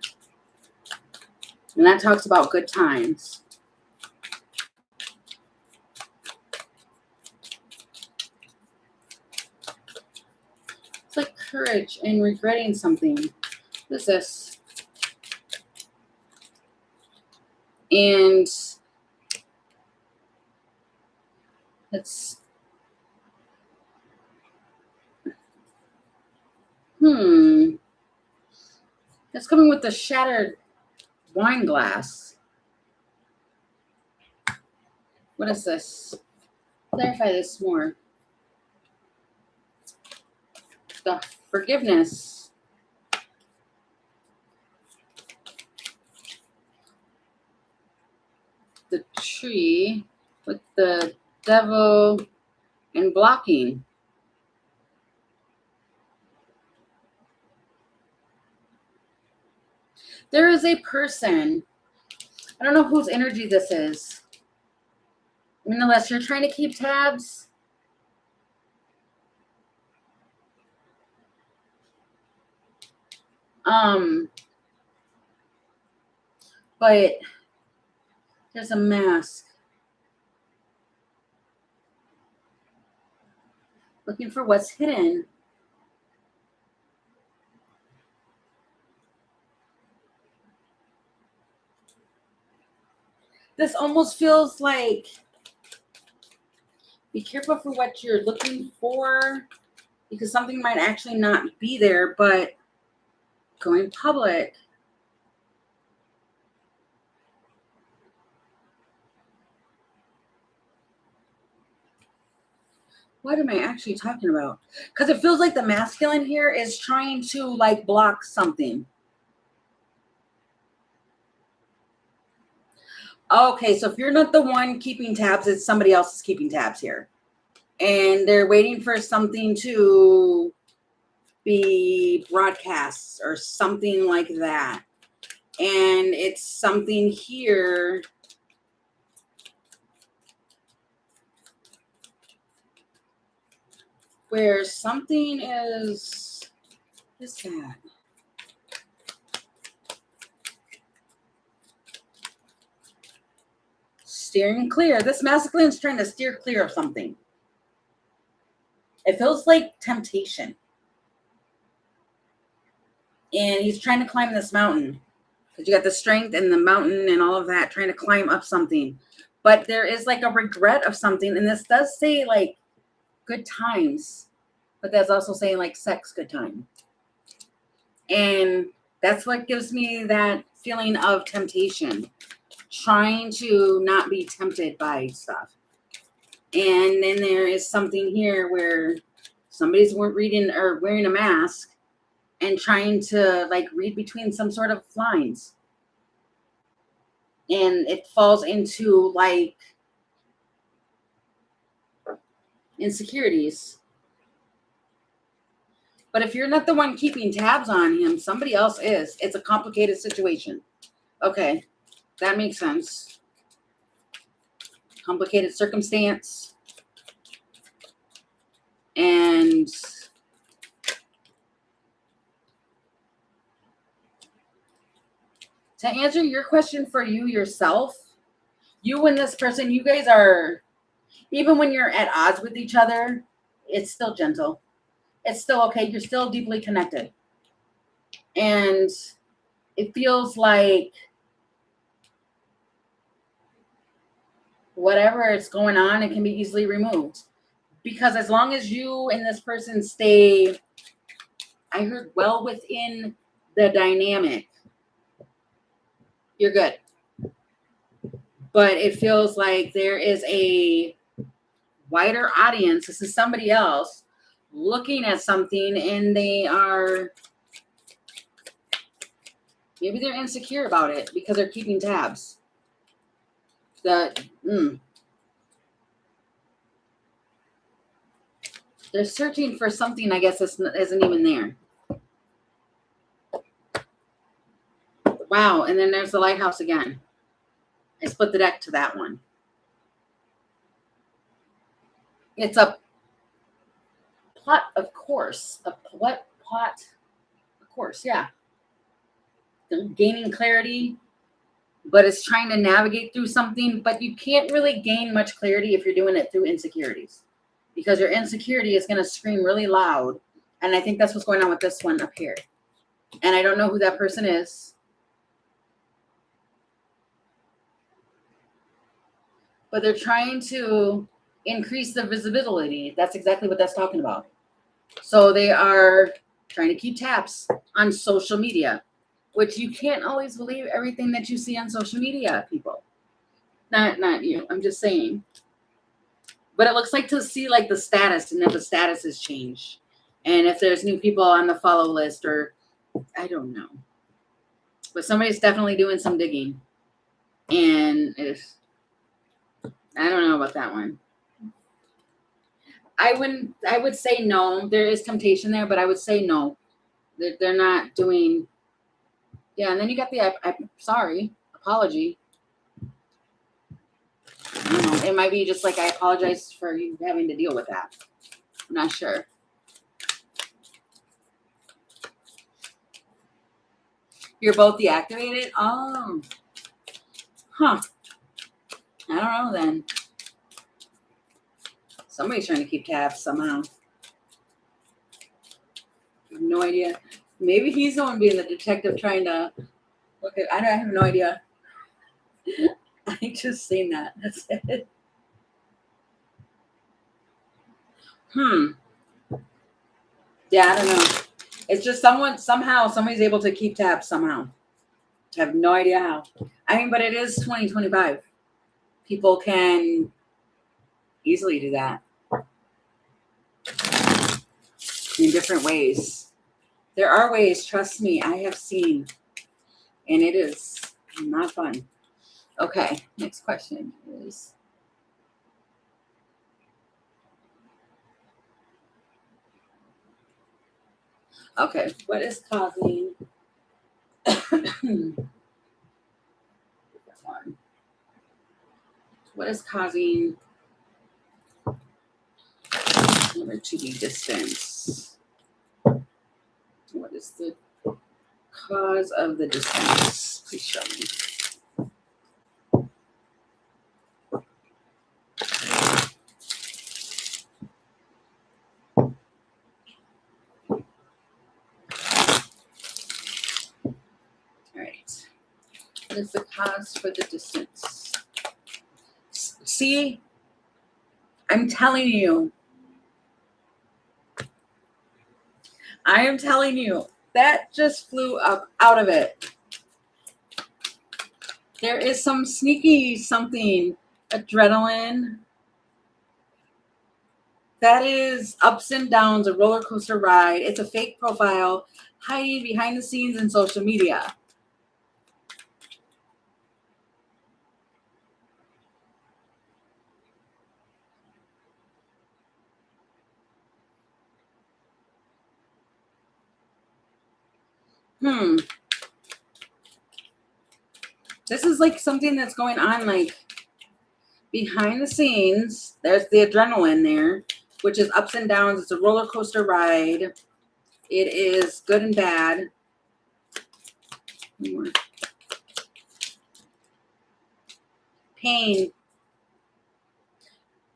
And that talks about good times. It's like courage and regretting something. What is this? And it's It's coming with the shattered wine glass. What is this? Clarify this more. The forgiveness. The tree with the devil and blocking. There is a person. I don't know whose energy this is. I mean, unless you're trying to keep tabs. But there's a mask. Looking for what's hidden. This almost feels like be careful for what you're looking for, because something might actually not be there, but going public. What am I actually talking about? Because it feels like the masculine here is trying to like block something. Okay, so if you're not the one keeping tabs, it's somebody else is keeping tabs here. And they're waiting for something to be broadcast or something like that. And it's something here where something is, what is that? Steering clear. This masculine is trying to steer clear of something. It feels like temptation. And he's trying to climb this mountain. Because you got the strength and the mountain and all of that, trying to climb up something. But there is like a regret of something. And this does say like good times. But that's also saying like sex good time. And that's what gives me that feeling of temptation. trying to not be tempted by stuff. And then there is something here where somebody's reading or wearing a mask and trying to like read between some sort of lines. And it falls into like insecurities. But if you're not the one keeping tabs on him, somebody else is. It's a complicated situation. Okay, that makes sense. Complicated circumstance. And to answer your question for you yourself, you and this person, you guys are, even when you're at odds with each other, it's still gentle. It's still okay. You're still deeply connected. And it feels like whatever is going on, it can be easily removed. Because as long as you and this person stay, I heard, well within the dynamic, you're good. But it feels like there is a wider audience. This is somebody else looking at something, and they are, maybe they're insecure about it because they're keeping tabs. They're searching for something, I guess, that isn't even there. Wow, and then there's the lighthouse again. I split the deck to that one. It's a plot, of course. What plot? Of course, yeah. They're gaining clarity, but it's trying to navigate through something. But you can't really gain much clarity if you're doing it through insecurities, because your insecurity is going to scream really loud. And I think that's what's going on with this one up here. And I don't know who that person is. But they're trying to increase the visibility. That's exactly what that's talking about. So they are trying to keep tabs on social media, which you can't always believe everything that you see on social media, people. Not you. I'm just saying. But it looks like to see like the status, and if the status has changed, and if there's new people on the follow list, or I don't know. But somebody's definitely doing some digging, and I don't know about that one. I would say no. There is temptation there, but I would say no. They're not doing. Yeah, and then you got the I'm sorry apology. I don't know. It might be just like, I apologize for you having to deal with that. I'm not sure. You're both deactivated? Oh. Huh. I don't know then. Somebody's trying to keep tabs somehow. I have no idea. Maybe he's the one being the detective trying to look at. I have no idea. I just seen that. That's it. Yeah, I don't know. It's just somehow somebody's able to keep tabs somehow. I have no idea how. I mean, but it is 2025. People can easily do that in different ways. There are ways, trust me, I have seen, and it is not fun. Okay, next question is, okay, what is causing what is causing number to be distance? What is the cause of the distance? Please show me. All right. What is the cause for the distance? See, I'm telling you. I am telling you. That just flew up out of it. There is some sneaky something. Adrenaline. That is ups and downs, a roller coaster ride. It's a fake profile hiding behind the scenes in social media. This is like something that's going on like behind the scenes. There's the adrenaline there, which is ups and downs. It's a roller coaster ride. It is good and bad. One more. Pain.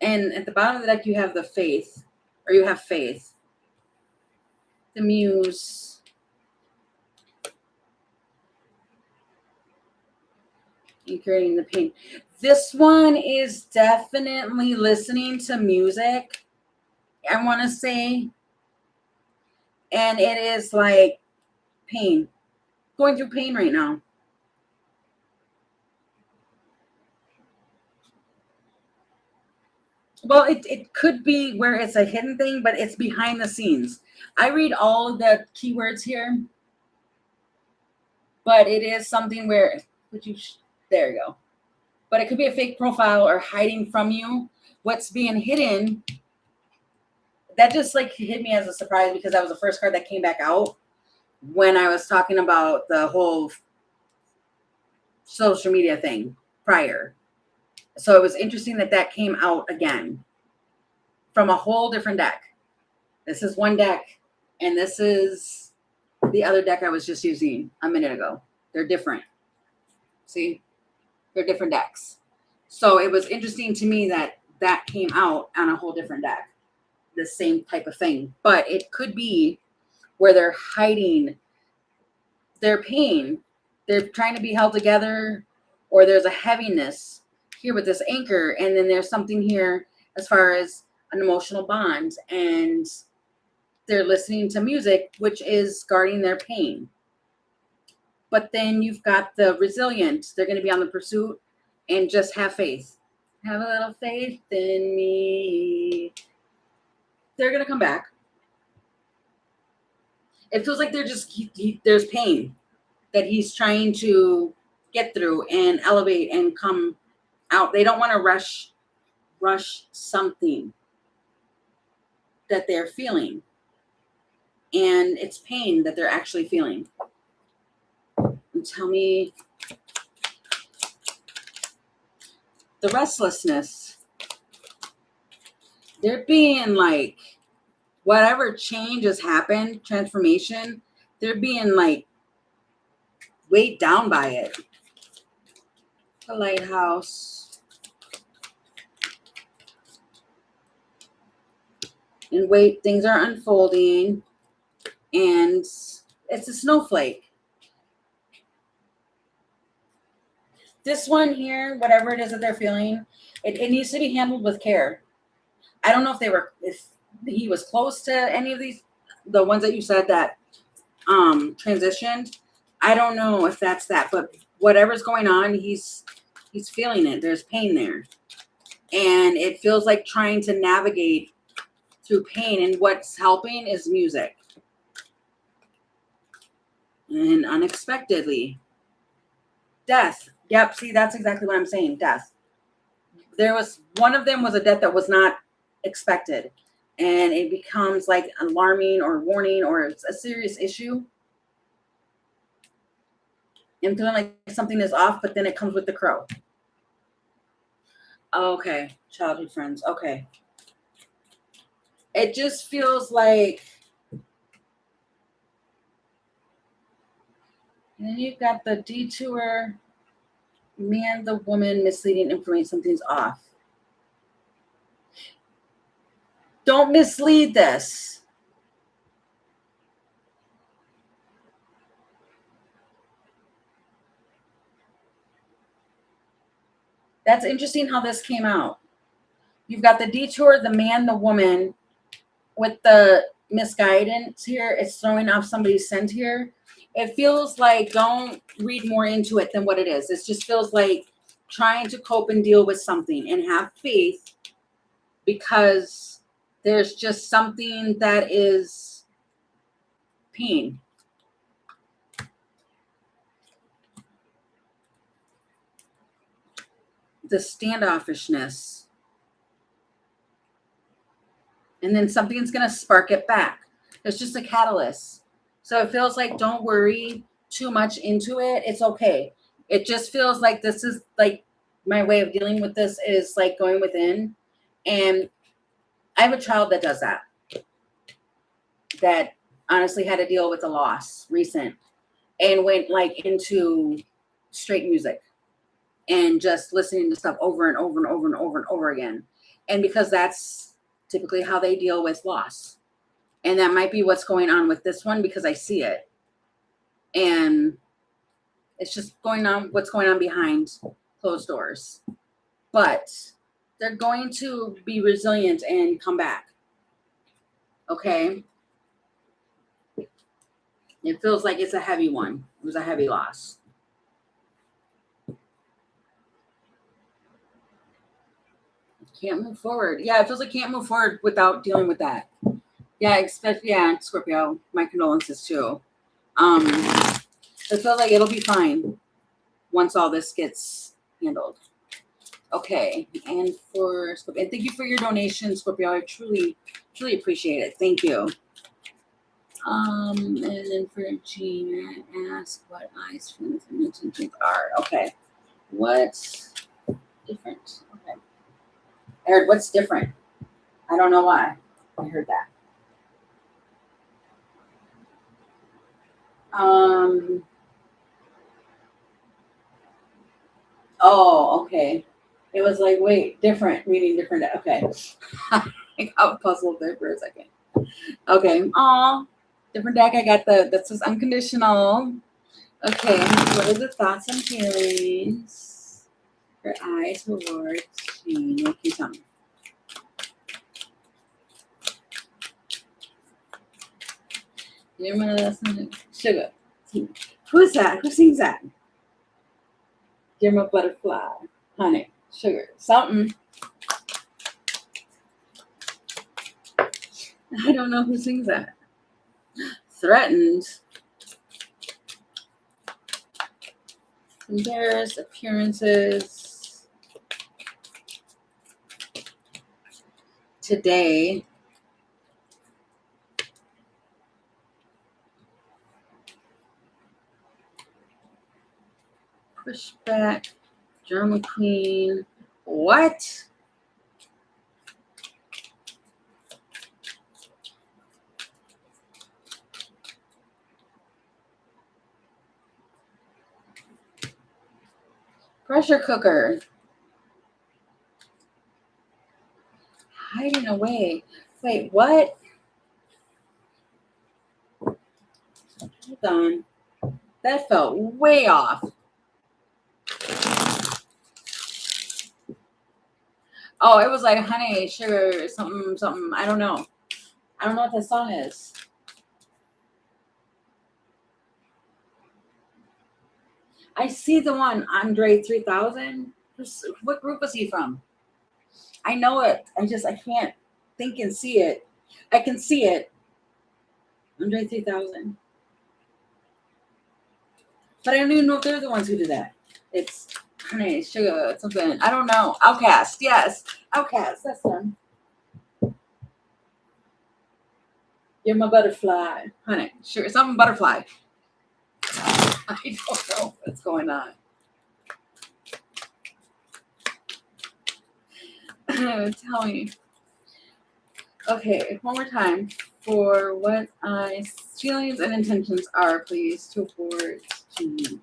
And at the bottom of the deck, you have the faith, or you have faith. The muse. And creating the pain. This one is definitely listening to music, I want to say. And it is like pain. Going through pain right now. Well, it could be where it's a hidden thing, but it's behind the scenes. I read all of the keywords here, but it is something where, there you go. But it could be a fake profile or hiding from you. What's being hidden, that just like hit me as a surprise because that was the first card that came back out when I was talking about the whole social media thing prior. So it was interesting that that came out again from a whole different deck. This is one deck, and this is the other deck I was just using a minute ago. They're different. See? They're different decks. So it was interesting to me that that came out on a whole different deck. The same type of thing. But it could be where they're hiding their pain. They're trying to be held together, or there's a heaviness here with this anchor, and then there's something here as far as an emotional bond, and they're listening to music, which is guarding their pain. But then you've got the resilient. They're going to be on the pursuit and just have faith. Have a little faith in me. They're going to come back. It feels like they're just, there's pain that he's trying to get through and elevate and come out. They don't want to rush something that they're feeling. And it's pain that they're actually feeling. And tell me the restlessness. They're being like, whatever change has happened, transformation, they're being like weighed down by it. The lighthouse. And wait, things are unfolding. And it's a snowflake. This one here, whatever it is that they're feeling, it needs to be handled with care. I don't know if he was close to any of these, the ones that you said that transitioned. I don't know if that's that, but whatever's going on, he's feeling it. There's pain there. And it feels like trying to navigate through pain, and what's helping is music. And unexpectedly, death. Yep, see, that's exactly what I'm saying, death. There was, one of them was a death that was not expected. And it becomes like alarming or warning, or it's a serious issue. I'm feeling like something is off, but then it comes with the crow. Okay, childhood friends. Okay. It just feels like, and then you've got the detour, man, the woman, misleading information, something's off. Don't mislead this. That's interesting how this came out. You've got the detour, the man, the woman, with the misguidance here. It's throwing off somebody's scent here. It feels like, don't read more into it than what it is. It just feels like trying to cope and deal with something, and have faith, because there's just something that is pain. The standoffishness. And then something's going to spark it back. It's just a catalyst. So it feels like, don't worry too much into it. It's okay. It just feels like this is like, my way of dealing with this is like going within. And I have a child that does that. That honestly had to deal with a loss recent, and went like into straight music and just listening to stuff over and over and over and over and over again. And because that's typically how they deal with loss. And that might be what's going on with this one, because I see it. And it's just what's going on behind closed doors. But they're going to be resilient and come back. Okay? It feels like it's a heavy one. It was a heavy loss. Can't move forward. Yeah, it feels like can't move forward without dealing with that. Yeah, Scorpio. My condolences too. It feels like it'll be fine once all this gets handled. Okay, and for Scorpio, and thank you for your donation, Scorpio. I truly appreciate it. Thank you. And then for Gina, ask what eyes, feelings, and intentions are. Okay, what's different? Okay, I heard what's different. I don't know why I heard that. Oh, okay. It was like, wait, different, meaning different. Okay. I got puzzled there for a second. Okay. Aw, different deck. I got this is unconditional. Okay. What are the thoughts and feelings for eyes towards Gene? What can you tell me? Sugar. Who's that? Who sings that? You're my butterfly. Honey. Sugar. Something. I don't know who sings that. Threatened. Embarrassed. Appearances. Today. Pushback. Drama queen. What? Pressure cooker. Hiding away. Wait, what? Hold on. That felt way off. Oh, it was like honey, sugar, something, something. I don't know. I don't know what that song is. I see the one, Andre 3000. What group was he from? I know it. I can't think and see it. I can see it. Andre 3000. But I don't even know if they're the ones who did that. It's honey, sugar, something. I don't know. Outcast. Yes. Outcast. That's them. You're my butterfly. Honey, sugar, something butterfly. I don't know what's going on. Tell me. Okay, one more time. For what feelings and intentions are, please, towards Gene.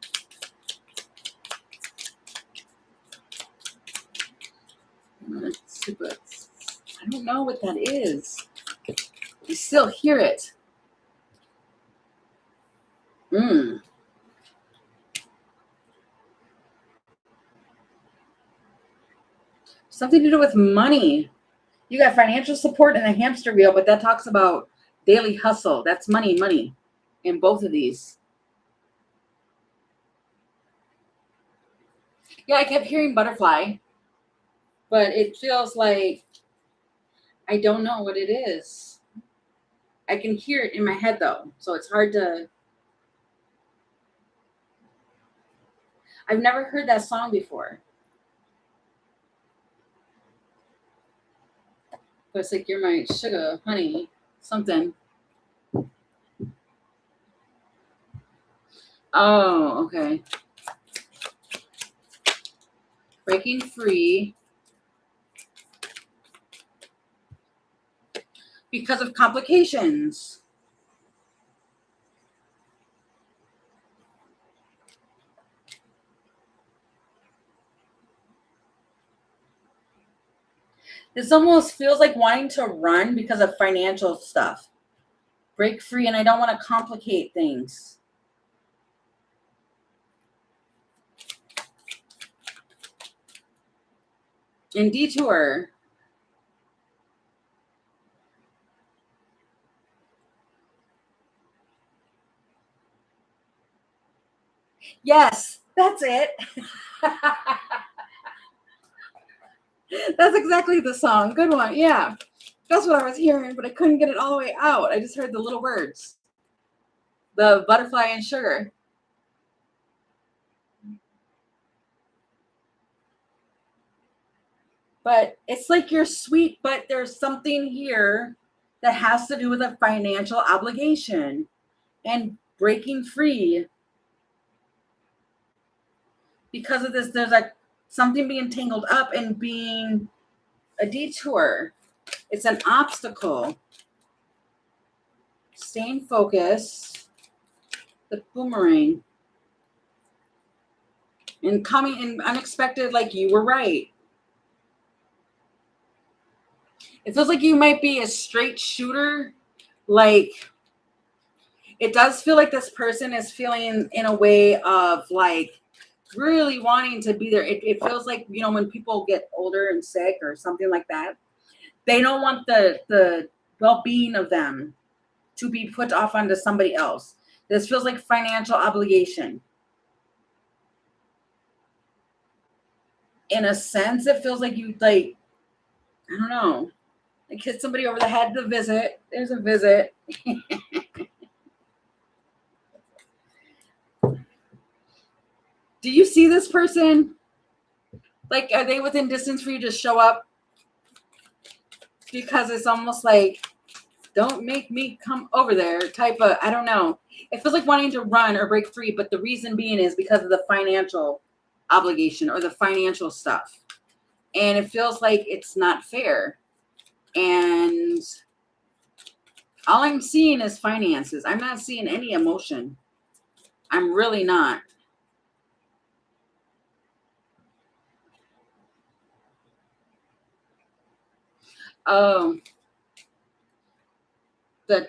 I don't know what that is. I still hear it. Something to do with money. You got financial support and a hamster wheel, but that talks about daily hustle. That's money in both of these. Yeah, I kept hearing butterfly, but it feels like I don't know what it is. I can hear it in my head though, so it's hard to. I've never heard that song before. But it's like you're my sugar, honey, something. Oh, okay. Breaking free because of complications. This almost feels like wanting to run because of financial stuff. Break free, and I don't want to complicate things. And detour. Yes, that's it. That's exactly the song. Good one. Yeah. That's what I was hearing, but I couldn't get it all the way out. I just heard the little words. The butterfly and sugar. But it's like you're sweet, but there's something here that has to do with a financial obligation and breaking free because of this. There's like something being tangled up and being a detour. It's an obstacle. Staying focused, the boomerang, and coming in unexpected, like you were right. It feels like you might be a straight shooter. Like it does feel like this person is feeling in a way of like really wanting to be there. It feels like, you know, when people get older and sick or something like that, they don't want the well-being of them to be put off onto somebody else. This feels like financial obligation. In a sense, it feels like you like, I don't know, like hit somebody over the head to visit. There's a visit. Do you see this person? Like, are they within distance for you to show up? Because it's almost like, don't make me come over there type of, I don't know. It feels like wanting to run or break free, but the reason being is because of the financial obligation or the financial stuff. And it feels like it's not fair. And all I'm seeing is finances. I'm not seeing any emotion. I'm really not. Um, the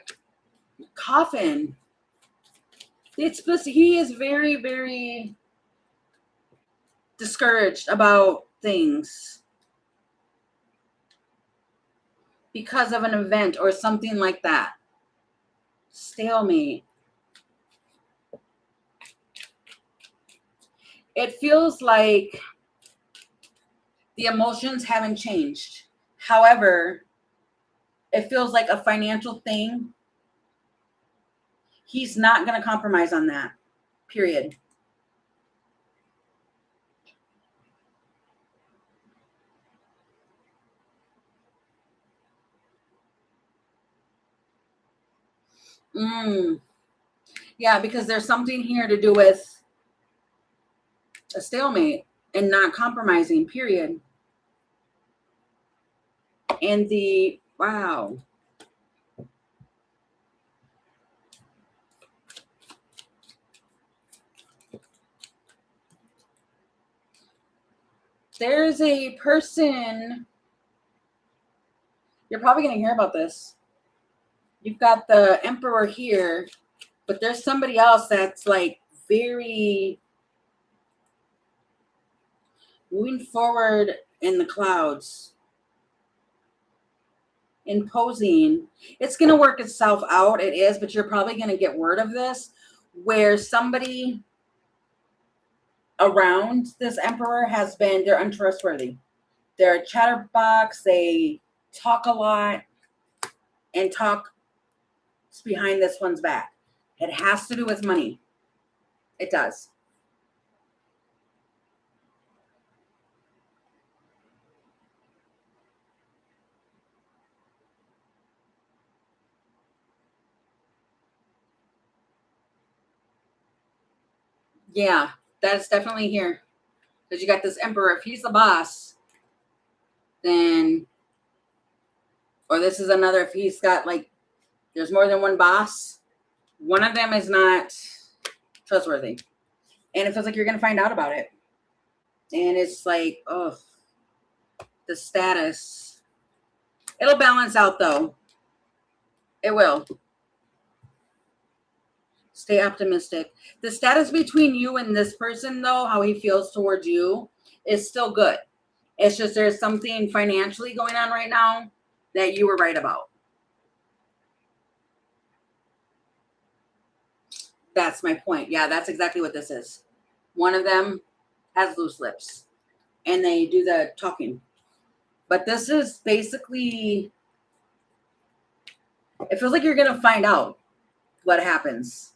coffin. It's supposed to, he is very, very discouraged about things because of an event or something like that. Stalemate. It feels like the emotions haven't changed. However, it feels like a financial thing. He's not going to compromise on that. Period. Yeah, because there's something here to do with a stalemate and not compromising, period. And the wow. There's a person, you're probably going to hear about this. You've got the emperor here, but there's somebody else that's like very moving forward in the clouds, imposing. It's going to work itself out. It is, but you're probably going to get word of this where somebody around this emperor has been they're untrustworthy. They're a chatterbox. They talk a lot and talk behind this one's back. It has to do with money. It does. Yeah, that's definitely here. Because you got this emperor. If he's the boss, then, or this is another, if he's got like, there's more than one boss, one of them is not trustworthy. And it feels like you're going to find out about it. And it's like, oh, the status. It'll balance out though. It will. Stay optimistic. The status between you and this person, though, how he feels towards you, is still good. It's just there's something financially going on right now that you were right about. That's my point. Yeah, that's exactly what this is. One of them has loose lips and they do the talking. But this is basically, it feels like you're going to find out what happens.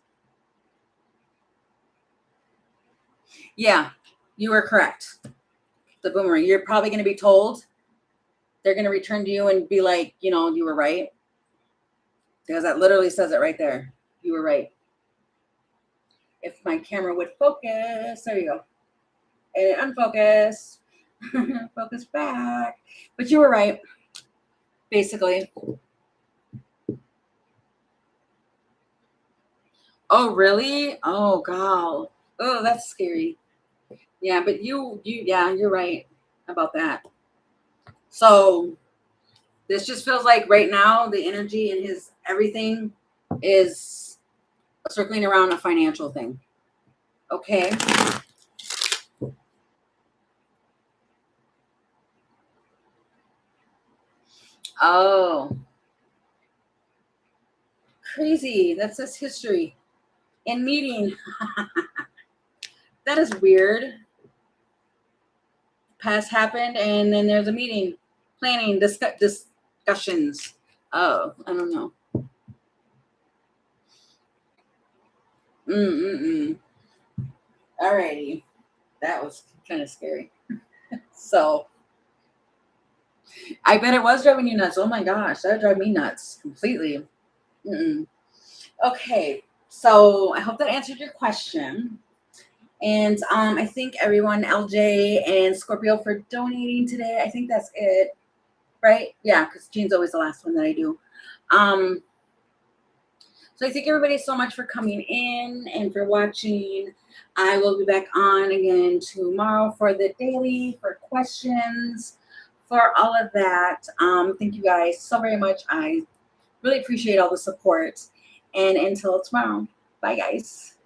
Yeah, you were correct. The boomerang. You're probably going to be told. They're going to return to you and be like, you were right. Because that literally says it right there. You were right. If my camera would focus, there you go. And it unfocused. Focus back. But you were right, basically. Oh, really? Oh, God. Oh, that's scary. Yeah, but yeah, you're right about that. So this just feels like right now the energy and his everything is circling around a financial thing. Okay. Oh, crazy. That's his history. In meeting. That is weird. Past happened, and then there's a meeting, planning, discussions. Oh, I don't know. Mm-mm-mm. Alrighty. That was kind of scary. So I bet it was driving you nuts. Oh my gosh, that would drive me nuts completely. Mm-mm. Okay, so I hope that answered your question. And I thank everyone, LJ and Scorpio, for donating today. I think that's it, right? Yeah, because Jean's always the last one that I do. So I thank everybody so much for coming in and for watching. I will be back on again tomorrow for the daily, for questions, for all of that. Thank you guys so very much. I really appreciate all the support. And until tomorrow, bye guys.